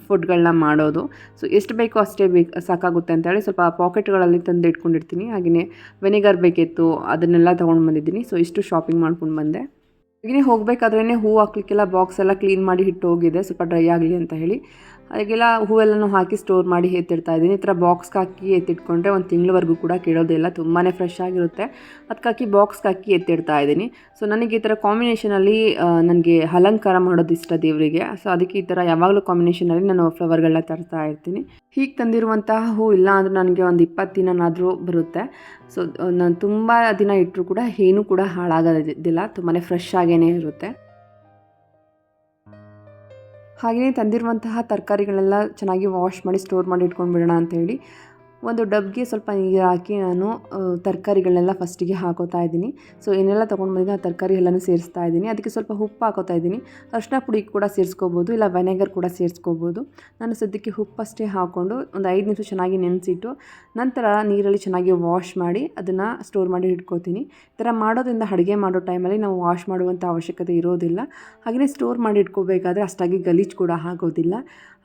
ಫುಡ್ಗಳನ್ನ ಮಾಡೋದು. ಸೊ ಎಷ್ಟು ಬೇಕೋ ಅಷ್ಟೇ ಸಾಕಾಗುತ್ತೆ ಅಂತೇಳಿ ಸ್ವಲ್ಪ ಪಾಕೆಟ್ಗಳಲ್ಲಿ ತಂದು ಇಟ್ಕೊಂಡಿರ್ತೀನಿ. ಹಾಗೆಯೇ ವೆನಿಗರ್ ಬೇಕಿತ್ತು, ಅದನ್ನೆಲ್ಲ ತೊಗೊಂಡು ಬಂದಿದ್ದೀನಿ. ಸೊ ಇಷ್ಟು ಶಾಪಿಂಗ್ ಮಾಡ್ಕೊಂಡು ಬಂದೆ. ಹಾಗೆಯೇ ಹೋಗಬೇಕಾದ್ರೇ ಹೂ ಹಾಕ್ಲಿಕ್ಕೆಲ್ಲ ಬಾಕ್ಸ್ ಎಲ್ಲ ಕ್ಲೀನ್ ಮಾಡಿ ಇಟ್ಟು ಹೋಗಿದೆ, ಸ್ವಲ್ಪ ಡ್ರೈ ಆಗಲಿ ಅಂತ ಹೇಳಿ. ಹಾಗೆಲ್ಲ ಹೂವೆಲ್ಲನೂ ಹಾಕಿ ಸ್ಟೋರ್ ಮಾಡಿ ಎತ್ತಿಡ್ತಾ ಇದ್ದೀನಿ. ಈ ಥರ ಬಾಕ್ಸ್ಗೆ ಹಾಕಿ ಎತ್ತಿಟ್ಕೊಂಡ್ರೆ ಒಂದು ತಿಂಗಳವರೆಗೂ ಕೂಡ ಕೆಡೋದಿಲ್ಲ, ತುಂಬಾ ಫ್ರೆಶ್ ಆಗಿರುತ್ತೆ. ಅದಕ್ಕಾಗಿ ಬಾಕ್ಸ್ಗೆ ಹಾಕಿ ಎತ್ತಿಡ್ತಾ ಇದ್ದೀನಿ. ಸೊ ನನಗೆ ಈ ಥರ ಕಾಂಬಿನೇಷನಲ್ಲಿ ನನಗೆ ಅಲಂಕಾರ ಮಾಡೋದು ಇಷ್ಟ ದೇವರಿಗೆ. ಸೊ ಅದಕ್ಕೆ ಈ ಥರ ಯಾವಾಗಲೂ ಕಾಂಬಿನೇಷನಲ್ಲಿ ನಾನು ಫ್ಲವರ್ಗಳನ್ನ ತರ್ತಾ ಇರ್ತೀನಿ. ಹೀಗೆ ತಂದಿರುವಂತಹ ಹೂ ಇಲ್ಲ ಅಂದರೆ ನನಗೆ ಒಂದು 20 ದಿನನಾದರೂ ಬರುತ್ತೆ. ಸೊ ನಾನು ತುಂಬ ದಿನ ಇಟ್ಟರೂ ಕೂಡ ಏನೂ ಕೂಡ ಹಾಳಾಗೋದಿಲ್ಲ, ತುಂಬಾ ಫ್ರೆಶ್ ಆಗೇ ಇರುತ್ತೆ. ಹಾಗೆಯೇ ತಂದಿರುವಂತಹ ತರಕಾರಿಗಳೆಲ್ಲ ಚೆನ್ನಾಗಿ ವಾಶ್ ಮಾಡಿ ಸ್ಟೋರ್ ಮಾಡಿ ಇಟ್ಕೊಂಡು ಬಿಡೋಣ ಅಂಥೇಳಿ ಒಂದು ಡಬ್ಗೆ ಸ್ವಲ್ಪ ನೀರು ಹಾಕಿ ನಾನು ತರಕಾರಿಗಳನ್ನೆಲ್ಲ ಫಸ್ಟಿಗೆ ಹಾಕೋತಾ ಇದ್ದೀನಿ. ಸೊ ಏನೆಲ್ಲ ತೊಗೊಂಡು ಬಂದಿದ್ದೀನಿ ಆ ತರಕಾರಿ ಎಲ್ಲನೂ ಸೇರಿಸ್ತಾ ಇದ್ದೀನಿ. ಅದಕ್ಕೆ ಸ್ವಲ್ಪ ಉಪ್ಪು ಹಾಕೋತಾ ಇದ್ದೀನಿ. ಅರಿಶಿನ ಪುಡಿ ಕೂಡ ಸೇರಿಸ್ಕೋಬೋದು, ಇಲ್ಲ ವೆನೆಗರ್ ಕೂಡ ಸೇರಿಸ್ಕೋಬೋದು. ನಾನು ಸದ್ಯಕ್ಕೆ ಉಪ್ಪಷ್ಟೇ ಹಾಕ್ಕೊಂಡು ಒಂದು 5 ನಿಮಿಷ ಚೆನ್ನಾಗಿ ನೆನೆಸಿಟ್ಟು ನಂತರ ನೀರಲ್ಲಿ ಚೆನ್ನಾಗಿ ವಾಶ್ ಮಾಡಿ ಅದನ್ನು ಸ್ಟೋರ್ ಮಾಡಿ ಇಟ್ಕೋತೀನಿ. ಈ ಥರ ಮಾಡೋದ್ರಿಂದ ಅಡುಗೆ ಮಾಡೋ ಟೈಮಲ್ಲಿ ನಾವು ವಾಶ್ ಮಾಡುವಂಥ ಅವಶ್ಯಕತೆ ಇರೋದಿಲ್ಲ. ಹಾಗೆಯೇ ಸ್ಟೋರ್ ಮಾಡಿ ಇಟ್ಕೋಬೇಕಾದ್ರೆ ಅಷ್ಟಾಗಿ ಗಲೀಜು ಕೂಡ ಆಗೋದಿಲ್ಲ.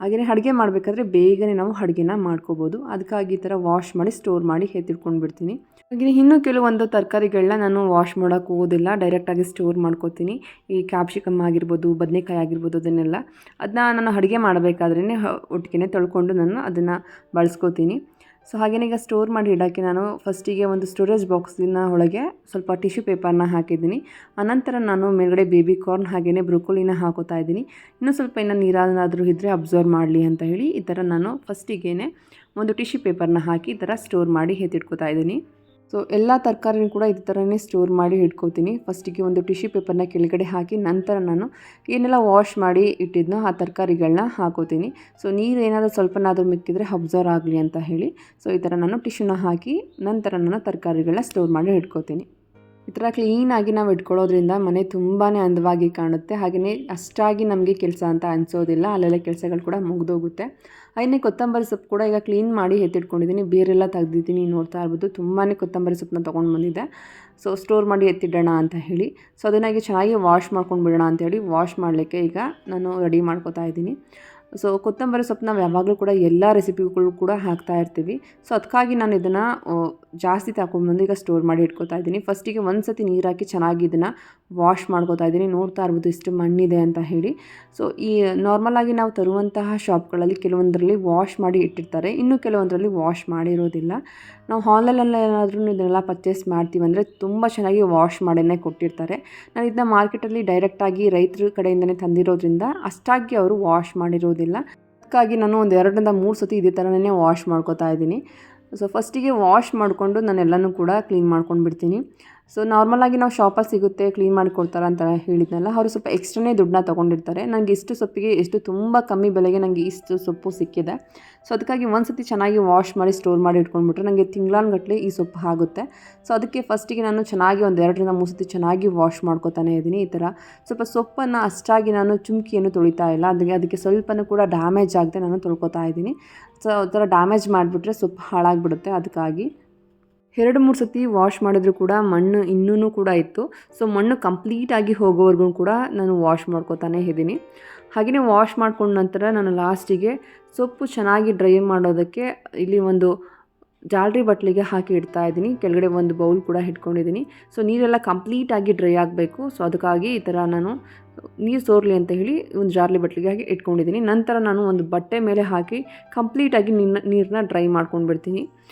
ಹಾಗೆಯೇ ಅಡುಗೆ ಮಾಡಬೇಕಾದ್ರೆ ಬೇಗನೆ ನಾವು ಅಡುಗೆನ ಮಾಡ್ಕೋಬೋದು. ಅದಕ್ಕಾಗಿ ಈ ಥರ ವಾಶ್ ಮಾಡಿ ಸ್ಟೋರ್ ಮಾಡಿ ಎತ್ತಿಟ್ಕೊಂಡು ಬಿಡ್ತೀನಿ. ಹಾಗೆಯೇ ಇನ್ನೂ ಕೆಲವೊಂದು ತರಕಾರಿಗಳನ್ನ ನಾನು ವಾಶ್ ಮಾಡೋಕ್ಕೆ ಹೋಗೋದಿಲ್ಲ, ಡೈರೆಕ್ಟಾಗಿ ಸ್ಟೋರ್ ಮಾಡ್ಕೋತೀನಿ. ಈ ಕ್ಯಾಪ್ಸಿಕಮ್ ಆಗಿರ್ಬೋದು, ಬದನೆಕಾಯಿ ಆಗಿರ್ಬೋದು, ಅದನ್ನ ನಾನು ಅಡುಗೆ ಮಾಡಬೇಕಾದ್ರೇ ಒಟ್ಟಿಗೆ ತೊಳ್ಕೊಂಡು ನಾನು ಅದನ್ನು ಬಳಸ್ಕೋತೀನಿ. ಸೊ ಹಾಗೆಯೇ ಈಗ ಸ್ಟೋರ್ ಮಾಡಿ ಇಡೋಕ್ಕೆ ನಾನು ಫಸ್ಟಿಗೆ ಒಂದು ಸ್ಟೋರೇಜ್ ಬಾಕ್ಸಿನ ಒಳಗೆ ಸ್ವಲ್ಪ ಟಿಶ್ಯೂ ಪೇಪರ್ನ ಹಾಕಿದ್ದೀನಿ. ಆನಂತರ ನಾನು ಮೇಲ್ಗಡೆ ಬೇಬಿ ಕಾರ್ನ್ ಹಾಗೆಯೇ ಬ್ರೊಕೊಲಿನ ಹಾಕೋತಾ ಇದ್ದೀನಿ. ಇನ್ನೂ ಸ್ವಲ್ಪ ನೀರಾದರೂ ಇದ್ದರೆ ಅಬ್ಸರ್ವ್ ಮಾಡಲಿ ಅಂತ ಹೇಳಿ ಈ ಥರ ನಾನು ಫಸ್ಟಿಗೆ ಒಂದು ಟಿಶ್ಯೂ ಪೇಪರ್ನ ಹಾಕಿ ಈ ಥರ ಸ್ಟೋರ್ ಮಾಡಿ ಎತ್ತಿಟ್ಕೋತಾ ಇದ್ದೀನಿ. ಸೊ ಎಲ್ಲ ತರಕಾರಿನೂ ಕೂಡ ಇದೇ ಥರನೇ ಸ್ಟೋರ್ ಮಾಡಿ ಇಟ್ಕೋತೀನಿ. ಫಸ್ಟಿಗೆ ಒಂದು ಟಿಶ್ಯೂ ಪೇಪರ್ನ ಕೆಳಗಡೆ ಹಾಕಿ ನಂತರ ನಾನು ಏನೆಲ್ಲ ವಾಶ್ ಮಾಡಿ ಇಟ್ಟಿದ್ನೋ ಆ ತರಕಾರಿಗಳನ್ನ ಹಾಕೋತೀನಿ. ಸೊ ನೀರು ಏನಾದರೂ ಸ್ವಲ್ಪನಾದರೂ ಮಿಕ್ಕಿದ್ರೆ ಅಬ್ಸರ್ವ್ ಆಗಲಿ ಅಂತ ಹೇಳಿ ಸೊ ಈ ಥರ ನಾನು ಟಿಶ್ಯೂನ ಹಾಕಿ ನಂತರ ನಾನು ತರಕಾರಿಗಳನ್ನ ಸ್ಟೋರ್ ಮಾಡಿ ಇಟ್ಕೋತೀನಿ. ಈ ಥರ ಕ್ಲೀನಾಗಿ ನಾವು ಇಟ್ಕೊಳ್ಳೋದ್ರಿಂದ ಮನೆ ತುಂಬಾ ಅಂದವಾಗಿ ಕಾಣುತ್ತೆ. ಹಾಗೆಯೇ ಅಷ್ಟಾಗಿ ನಮಗೆ ಕೆಲಸ ಅಂತ ಅನಿಸೋದಿಲ್ಲ, ಅಲ್ಲೆಲ್ಲ ಕೆಲಸಗಳು ಕೂಡ ಮುಗಿದೋಗುತ್ತೆ. ಹಾಗೆಯೇ ಕೊತ್ತಂಬರಿ ಸೊಪ್ಪು ಕೂಡ ಈಗ ಕ್ಲೀನ್ ಮಾಡಿ ಎತ್ತಿಟ್ಕೊಂಡಿದ್ದೀನಿ, ಬೇರೆಲ್ಲ ತೆಗ್ದಿದ್ದೀನಿ, ನೋಡ್ತಾ ಇರ್ಬೋದು. ತುಂಬಾ ಕೊತ್ತಂಬರಿ ಸೊಪ್ಪನ್ನ ತೊಗೊಂಡು ಬಂದಿದ್ದೆ. ಸೊ ಸ್ಟೋರ್ ಮಾಡಿ ಎತ್ತಿಡೋಣ ಅಂತ ಹೇಳಿ ಸೊ ಅದನ್ನಾಗಿ ಚೆನ್ನಾಗಿ ವಾಶ್ ಮಾಡ್ಕೊಂಡು ಬಿಡೋಣ ಅಂತೇಳಿ ವಾಶ್ ಮಾಡಲಿಕ್ಕೆ ಈಗ ನಾನು ರೆಡಿ ಮಾಡ್ಕೋತಾ ಇದ್ದೀನಿ. ಸೊ ಕೊತ್ತಂಬರಿ ಸೊಪ್ಪು ನಾವು ಯಾವಾಗಲೂ ಕೂಡ ಎಲ್ಲ ರೆಸಿಪಿಗಳು ಕೂಡ ಹಾಕ್ತಾ ಇರ್ತೀವಿ. ಸೊ ಅದಕ್ಕಾಗಿ ನಾನು ಇದನ್ನು ಜಾಸ್ತಿ ತಗೊಂಡ್ಬಂದು ಈಗ ಸ್ಟೋರ್ ಮಾಡಿ ಇಟ್ಕೋತಾ ಇದ್ದೀನಿ. ಫಸ್ಟಿಗೆ ಒಂದು ಸತಿ ನೀರು ಹಾಕಿ ಚೆನ್ನಾಗಿ ಇದನ್ನು ವಾಶ್ ಮಾಡ್ಕೋತಾ ಇದ್ದೀನಿ. ನೋಡ್ತಾ ಇರ್ಬೋದು ಎಷ್ಟು ಮಣ್ಣಿದೆ ಅಂತ ಹೇಳಿ. ಸೊ ಈ ನಾರ್ಮಲಾಗಿ ನಾವು ತರುವಂತಹ ಶಾಪ್ಗಳಲ್ಲಿ ಕೆಲವೊಂದರಲ್ಲಿ ವಾಶ್ ಮಾಡಿ ಇಟ್ಟಿರ್ತಾರೆ, ಇನ್ನು ಕೆಲವೊಂದರಲ್ಲಿ ವಾಶ್ ಮಾಡಿರೋದಿಲ್ಲ. ನಾವು ಹಾಲಲ್ಲೆಲ್ಲ ಏನಾದರೂ ಇದನ್ನೆಲ್ಲ ಪರ್ಚೇಸ್ ಮಾಡ್ತೀವಂದರೆ ತುಂಬ ಚೆನ್ನಾಗಿ ವಾಶ್ ಮಾಡೇ ಕೊಟ್ಟಿರ್ತಾರೆ. ನಾನು ಇದನ್ನ ಮಾರ್ಕೆಟಲ್ಲಿ ಡೈರೆಕ್ಟಾಗಿ ರೈತರ ಕಡೆಯಿಂದನೇ ತಂದಿರೋದ್ರಿಂದ ಅಷ್ಟಾಗಿ ಅವರು ವಾಶ್ ಮಾಡಿರೋದಿಲ್ಲ. ಅದಕ್ಕಾಗಿ ನಾನು ಒಂದು 2-3 ಸತಿ ಇದೇ ಥರನೇ ವಾಶ್ ಮಾಡ್ಕೋತಾ ಇದ್ದೀನಿ. ಸೊ ಫಸ್ಟಿಗೆ ವಾಶ್ ಮಾಡಿಕೊಂಡು ನಾನು ಎಲ್ಲನೂ ಕೂಡ ಕ್ಲೀನ್ ಮಾಡ್ಕೊಂಡು ಬಿಡ್ತೀನಿ. ಸೊ ನಾರ್ಮಲಾಗಿ ನಾವು ಶಾಪಲ್ಲಿ ಸಿಗುತ್ತೆ ಕ್ಲೀನ್ ಮಾಡಿ ಕೊಡ್ತಾರೆ ಅಂತ ಹೇಳಿದ್ನಲ್ಲ, ಅವರು ಸ್ವಲ್ಪ ಎಕ್ಸ್ಟ್ರಾನೇ ದುಡ್ಡನ್ನ ತೊಗೊಂಡಿರ್ತಾರೆ. ನನಗೆ ಇಷ್ಟು ಸೊಪ್ಪಿಗೆ ಎಷ್ಟು ತುಂಬ ಕಮ್ಮಿ ಬೆಲೆಗೆ ನನಗೆ ಇಷ್ಟು ಸೊಪ್ಪು ಸಿಕ್ಕಿದೆ. ಸೊ ಅದಕ್ಕಾಗಿ ಒಂದು ಸತಿ ಚೆನ್ನಾಗಿ ವಾಶ್ ಮಾಡಿ ಸ್ಟೋರ್ ಮಾಡಿ ಇಟ್ಕೊಂಡ್ಬಿಟ್ರೆ ನನಗೆ ತಿಂಗಳಾನುಗಟ್ಟಲೆ ಈ ಸೊಪ್ಪು ಆಗುತ್ತೆ. ಸೊ ಅದಕ್ಕೆ ಫಸ್ಟಿಗೆ ನಾನು ಚೆನ್ನಾಗಿ ಒಂದು 2-3 ಸತಿ ಚೆನ್ನಾಗಿ ವಾಶ್ ಮಾಡ್ಕೊತಾನೆ ಇದ್ದೀನಿ. ಈ ಥರ ಸ್ವಲ್ಪ ಸೊಪ್ಪನ್ನು ಅಷ್ಟಾಗಿ ನಾನು ಚುಮ್ಕಿಯನ್ನು ತೊಳಿತಾ ಇಲ್ಲ, ಅದಕ್ಕೆ ಸ್ವಲ್ಪನೂ ಕೂಡ ಡ್ಯಾಮೇಜ್ ಆಗದೆ ನಾನು ತೊಳ್ಕೊತಾ ಇದ್ದೀನಿ. ಸೊ ಆ ಥರ ಡ್ಯಾಮೇಜ್ ಮಾಡಿಬಿಟ್ರೆ ಸೊಪ್ಪು ಹಾಳಾಗಿಬಿಡುತ್ತೆ. ಅದಕ್ಕಾಗಿ 2-3 ಸತಿ ವಾಶ್ ಮಾಡಿದ್ರು ಕೂಡ ಮಣ್ಣು ಇನ್ನೂ ಕೂಡ ಇತ್ತು. ಸೊ ಮಣ್ಣು ಕಂಪ್ಲೀಟಾಗಿ ಹೋಗೋವರೆಗೂ ಕೂಡ ನಾನು ವಾಶ್ ಮಾಡ್ಕೊತಾನೆ ಇದ್ದೀನಿ. ಹಾಗೆಯೇ ವಾಶ್ ಮಾಡ್ಕೊಂಡ ನಂತರ ನಾನು ಲಾಸ್ಟಿಗೆ ಸೊಪ್ಪು ಚೆನ್ನಾಗಿ ಡ್ರೈ ಮಾಡೋದಕ್ಕೆ ಇಲ್ಲಿ ಒಂದು ಜಾಲರಿ ಬಟ್ಲಿಗೆ ಹಾಕಿ ಇಡ್ತಾ ಇದ್ದೀನಿ. ಕೆಳಗಡೆ ಒಂದು ಬೌಲ್ ಕೂಡ ಇಟ್ಕೊಂಡಿದ್ದೀನಿ. ಸೊ ನೀರೆಲ್ಲ ಕಂಪ್ಲೀಟಾಗಿ ಡ್ರೈ ಆಗಬೇಕು. ಸೊ ಅದಕ್ಕಾಗಿ ಈ ಥರ ನಾನು ನೀರು ಸೋರಲಿ ಅಂತ ಹೇಳಿ ಒಂದು ಜಾರ್ಲಿ ಬಟ್ಲಿಗೆ ಹಾಕಿ ಇಟ್ಕೊಂಡಿದ್ದೀನಿ. ನಂತರ ನಾನು ಒಂದು ಬಟ್ಟೆ ಮೇಲೆ ಹಾಕಿ ಕಂಪ್ಲೀಟಾಗಿ ನೀರನ್ನ ಡ್ರೈ ಮಾಡ್ಕೊಂಡು ಬಿಡ್ತೀನಿ.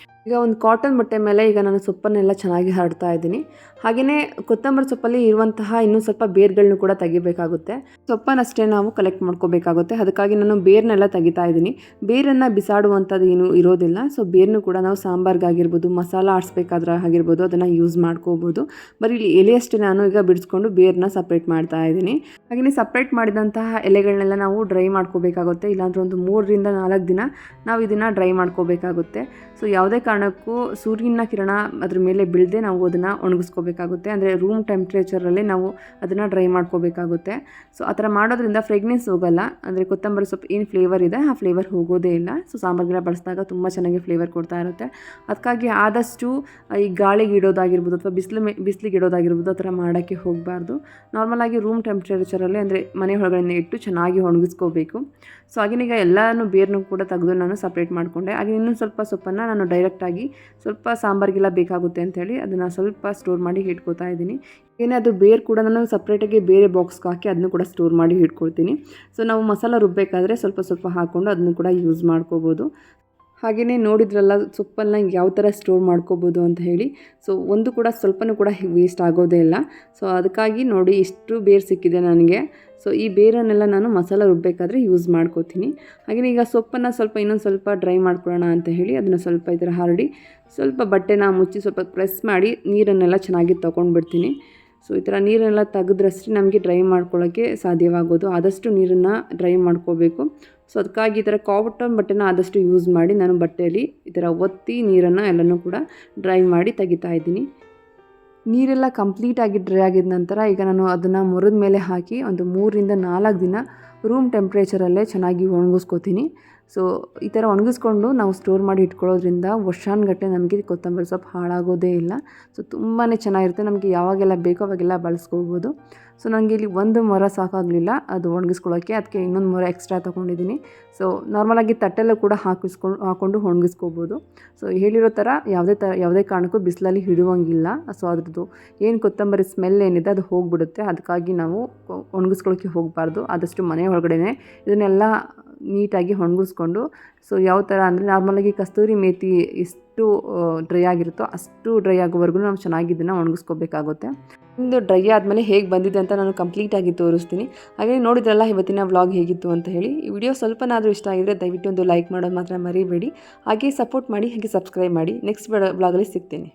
ಈಗ ಒಂದು ಕಾಟನ್ ಬಟ್ಟೆ ಮೇಲೆ ಈಗ ನಾನು ಸೊಪ್ಪನ್ನೆಲ್ಲ ಚೆನ್ನಾಗಿ ಹರಡ್ತಾ ಇದ್ದೀನಿ. ಹಾಗೆಯೇ ಕೊತ್ತಂಬರಿ ಸೊಪ್ಪಲ್ಲಿ ಇರುವಂತಹ ಇನ್ನೂ ಸ್ವಲ್ಪ ಬೇರ್ಗಳನ್ನೂ ಕೂಡ ತೆಗಿಬೇಕಾಗುತ್ತೆ. ಸೊಪ್ಪನ್ನಷ್ಟೇ ನಾವು ಕಲೆಕ್ಟ್ ಮಾಡ್ಕೋಬೇಕಾಗುತ್ತೆ. ಅದಕ್ಕಾಗಿ ನಾನು ಬೇರನ್ನೆಲ್ಲ ತೆಗಿತಾ ಇದ್ದೀನಿ. ಬೇರನ್ನು ಬಿಸಾಡುವಂಥದ್ದು ಏನೂ ಇರೋದಿಲ್ಲ. ಸೊ ಬೇರನ್ನು ಕೂಡ ನಾವು ಸಾಂಬಾರ್ಗಾಗಿರ್ಬೋದು, ಮಸಾಲ ಆಡಿಸ್ಬೇಕಾದ್ರೆ ಆಗಿರ್ಬೋದು ಅದನ್ನು ಯೂಸ್ ಮಾಡ್ಕೋಬೋದು. ಬರೀ ಎಲೆಯಷ್ಟೇ ನಾನು ಈಗ ಬಿಡಿಸ್ಕೊಂಡು ಬೇರನ್ನ ಸಪ್ರೇಟ್ ಮಾಡ್ತಾ ಇದ್ದೀನಿ. ಹಾಗೆಯೇ ಸಪ್ರೇಟ್ ಮಾಡಿದಂತಹ ಎಲೆಗಳನ್ನೆಲ್ಲ ನಾವು ಡ್ರೈ ಮಾಡ್ಕೋಬೇಕಾಗುತ್ತೆ. ಇಲ್ಲಾಂದರೆ ಒಂದು 3-4 ದಿನ ನಾವು ಇದನ್ನು ಡ್ರೈ ಮಾಡ್ಕೋಬೇಕಾಗುತ್ತೆ. ಸೊ ಯಾವುದೇ ಕಾರಣಕ್ಕೂ ಸೂರ್ಯನ ಕಿರಣ ಅದ್ರ ಮೇಲೆ ಬೀಳದೆ ನಾವು ಅದನ್ನು ಒಣಗಿಸ್ಕೋಬೇಕಾಗುತ್ತೆ. ಅಂದರೆ ರೂಮ್ ಟೆಂಪ್ರೇಚರಲ್ಲೇ ನಾವು ಅದನ್ನು ಡ್ರೈ ಮಾಡ್ಕೋಬೇಕಾಗುತ್ತೆ. ಸೊ ಆ ಥರ ಮಾಡೋದ್ರಿಂದ ಫ್ರೆಗ್ನೆನ್ಸ್ ಹೋಗಲ್ಲ. ಅಂದರೆ ಕೊತ್ತಂಬರಿ ಸೊಪ್ಪು ಏನು ಫ್ಲೇವರ್ ಇದೆ ಆ ಫ್ಲೇವರ್ ಹೋಗೋದೇ ಇಲ್ಲ. ಸೊ ಸಾಂಬಾರಿಗೆಲ್ಲ ಬಳಸಿದಾಗ ತುಂಬ ಚೆನ್ನಾಗಿ ಫ್ಲೇವರ್ ಕೊಡ್ತಾ ಇರುತ್ತೆ. ಅದಕ್ಕಾಗಿ ಆದಷ್ಟು ಈ ಗಾಳಿಗೆ ಇಡೋದಾಗಿರ್ಬೋದು ಅಥವಾ ಬಿಸಿಲಿಗೆ ಇಡೋದಾಗಿರ್ಬೋದು ಆ ಥರ ಮಾಡೋಕ್ಕೆ ಹೋಗಬಾರ್ದು. ನಾರ್ಮಲಾಗಿ ರೂಮ್ ಟೆಂಪ್ರೇಚರಲ್ಲೇ ಅಂದರೆ ಮನೆ ಒಳಗಡೆ ಇಟ್ಟು ಚೆನ್ನಾಗಿ ಒಣಗಿಸ್ಕೋಬೇಕು. ಸೊ ಹಾಗೆಯೇ ಈಗ ಎಲ್ಲನೂ ಬೇರನ್ನು ಕೂಡ ತೆಗೆದು ನಾನು ಸಪ್ರೇಟ್ ಮಾಡಿಕೊಂಡೆ. ಹಾಗೆ ಇನ್ನೊಂದು ಸ್ವಲ್ಪ ಸೊಪ್ಪನ್ನು ನಾನು ಡೈರೆಕ್ಟಾಗಿ ಸ್ವಲ್ಪ ಸಾಂಬಾರಿಗೆಲ್ಲ ಬೇಕಾಗುತ್ತೆ ಅಂಥೇಳಿ ಅದನ್ನು ಸ್ವಲ್ಪ ಸ್ಟೋರ್ ಮಾಡಿ ಇಟ್ಕೋತಾ ಇದ್ದೀನಿ. ಏನೇ ಅದು ಬೇರು ಕೂಡ ನಾನು ಸಪ್ರೇಟಾಗಿ ಬೇರೆ ಬಾಕ್ಸ್ಗೆ ಹಾಕಿ ಅದನ್ನು ಕೂಡ ಸ್ಟೋರ್ ಮಾಡಿ ಇಟ್ಕೊಳ್ತೀನಿ. ಸೊ ನಾವು ಮಸಾಲ ರುಬ್ಬಬೇಕಾದ್ರೆ ಸ್ವಲ್ಪ ಹಾಕ್ಕೊಂಡು ಅದನ್ನು ಕೂಡ ಯೂಸ್ ಮಾಡ್ಕೋಬೋದು. ಹಾಗೆಯೇ ನೋಡಿದ್ರಲ್ಲ ಸೊಪ್ಪನ್ನು ಯಾವ ಥರ ಸ್ಟೋರ್ ಮಾಡ್ಕೋಬೋದು ಅಂತ ಹೇಳಿ. ಸೊ ಒಂದು ಕೂಡ ಸ್ವಲ್ಪನೂ ಕೂಡ ವೇಸ್ಟ್ ಆಗೋದೇ ಇಲ್ಲ. ಸೊ ಅದಕ್ಕಾಗಿ ನೋಡಿ ಇಷ್ಟು ಬೇರು ಸಿಕ್ಕಿದೆ ನನಗೆ. ಸೊ ಈ ಬೇರನ್ನೆಲ್ಲ ನಾನು ಮಸಾಲ ರುಬ್ಬಬೇಕಾದ್ರೆ ಯೂಸ್ ಮಾಡ್ಕೋತೀನಿ. ಹಾಗೆಯೇ ಈಗ ಸೊಪ್ಪನ್ನು ಇನ್ನೊಂದು ಸ್ವಲ್ಪ ಡ್ರೈ ಮಾಡ್ಕೊಳ್ಳೋಣ ಅಂತ ಹೇಳಿ ಅದನ್ನು ಸ್ವಲ್ಪ ಈ ಥರ ಹರಡಿ ಸ್ವಲ್ಪ ಬಟ್ಟೆನ ಮುಚ್ಚಿ ಸ್ವಲ್ಪ ಪ್ರೆಸ್ ಮಾಡಿ ನೀರನ್ನೆಲ್ಲ ಚೆನ್ನಾಗಿ ತೊಗೊಂಡ್ಬಿಡ್ತೀನಿ. ಸೊ ಈ ಥರ ನೀರನ್ನೆಲ್ಲ ತೆಗೆದ್ರಷ್ಟೇ ನಮಗೆ ಡ್ರೈ ಮಾಡ್ಕೊಳ್ಳೋಕ್ಕೆ ಸಾಧ್ಯವಾಗೋದು. ಆದಷ್ಟು ನೀರನ್ನು ಡ್ರೈ ಮಾಡ್ಕೋಬೇಕು. ಸೊ ಅದಕ್ಕಾಗಿ ಈ ಥರ ಕಾಟನ್ ಬಟ್ಟೆನ ಆದಷ್ಟು ಯೂಸ್ ಮಾಡಿ ನಾನು ಬಟ್ಟೆಯಲ್ಲಿ ಈ ಥರ ಒತ್ತಿ ನೀರನ್ನು ಎಲ್ಲನೂ ಕೂಡ ಡ್ರೈ ಮಾಡಿ ತೆಗಿತಾ ಇದ್ದೀನಿ. ನೀರೆಲ್ಲ ಕಂಪ್ಲೀಟಾಗಿ ಡ್ರೈ ಆಗಿದ ನಂತರ ಈಗ ನಾನು ಅದನ್ನು ಮೊರದ ಮೇಲೆ ಹಾಕಿ ಒಂದು 3-4 ದಿನ ರೂಮ್ ಟೆಂಪ್ರೇಚರಲ್ಲೇ ಚೆನ್ನಾಗಿ ಒಣಗಿಸ್ಕೋತೀನಿ. ಸೊ ಈ ಥರ ಒಣಗಿಸ್ಕೊಂಡು ನಾವು ಸ್ಟೋರ್ ಮಾಡಿ ಇಟ್ಕೊಳ್ಳೋದ್ರಿಂದ ವರ್ಷಾನುಗಟ್ಟಲೆ ನಮಗೆ ಕೊತ್ತಂಬರಿ ಸೊಪ್ಪು ಹಾಳಾಗೋದೇ ಇಲ್ಲ. ಸೊ ತುಂಬಾ ಚೆನ್ನಾಗಿರುತ್ತೆ. ನಮಗೆ ಯಾವಾಗೆಲ್ಲ ಬೇಕೋ ಅವಾಗೆಲ್ಲ ಬಳಸ್ಕೋಬೋದು. ಸೊ ನನಗೆ ಇಲ್ಲಿ ಒಂದು ಮೊರ ಸಾಕಾಗಲಿಲ್ಲ ಅದು ಒಣಗಿಸ್ಕೊಳ್ಳೋಕ್ಕೆ, ಅದಕ್ಕೆ ಇನ್ನೊಂದು ಮೊರ ಎಕ್ಸ್ಟ್ರಾ ತೊಗೊಂಡಿದ್ದೀನಿ. ಸೊ ನಾರ್ಮಲಾಗಿ ತಟ್ಟೆಲ್ಲೂ ಕೂಡ ಹಾಕೊಂಡು ಒಣಗಿಸ್ಕೋಬೋದು. ಸೊ ಹೇಳಿರೋ ಥರ ಯಾವುದೇ ಕಾರಣಕ್ಕೂ ಬಿಸಿಲಲ್ಲಿ ಇಡುವಂಗಿಲ್ಲ. ಸೊ ಅದ್ರದ್ದು ಏನು ಕೊತ್ತಂಬರಿ ಸ್ಮೆಲ್ ಏನಿದೆ ಅದು ಹೋಗಿಬಿಡುತ್ತೆ. ಅದಕ್ಕಾಗಿ ನಾವು ಒಣಗಿಸ್ಕೊಳ್ಳೋಕ್ಕೆ ಹೋಗಬಾರ್ದು. ಆದಷ್ಟು ಮನೆ ಒಳಗಡೆ ಇದನ್ನೆಲ್ಲ ನೀಟಾಗಿ ಒಣಗಿಸ್ಕೊಂಡು ಸೊ ಯಾವ ಥರ ಅಂದರೆ ನಾರ್ಮಲಾಗಿ ಕಸ್ತೂರಿ ಮೇಥಿ ಎಷ್ಟು ಡ್ರೈ ಆಗಿರುತ್ತೋ ಅಷ್ಟು ಡ್ರೈ ಆಗೋವರೆಗೂ ನಾವು ಚೆನ್ನಾಗಿ ಇದನ್ನು ಒಣಗಿಸ್ಕೋಬೇಕಾಗುತ್ತೆ. ಒಂದು ಡ್ರೈ ಆದಮೇಲೆ ಹೇಗೆ ಬಂದಿದೆ ಅಂತ ನಾನು ಕಂಪ್ಲೀಟಾಗಿ ತೋರಿಸ್ತೀನಿ. ಹಾಗೆ ನೋಡಿದ್ರಲ್ಲ ಇವತ್ತಿನ ವ್ಲಾಗ್ ಹೇಗಿತ್ತು ಅಂತ ಹೇಳಿ. ಈ ವಿಡಿಯೋ ಸ್ವಲ್ಪನಾದರೂ ಇಷ್ಟ ಆಗಿದ್ರೆ ದಯವಿಟ್ಟು ಒಂದು ಲೈಕ್ ಮಾಡೋದು ಮಾತ್ರ ಮರಿಬೇಡಿ. ಹಾಗೆ ಸಪೋರ್ಟ್ ಮಾಡಿ, ಹಾಗೆ ಸಬ್ಸ್ಕ್ರೈಬ್ ಮಾಡಿ. ನೆಕ್ಸ್ಟ್ ವ್ಲಾಗಲ್ಲಿ ಸಿಗ್ತೀನಿ.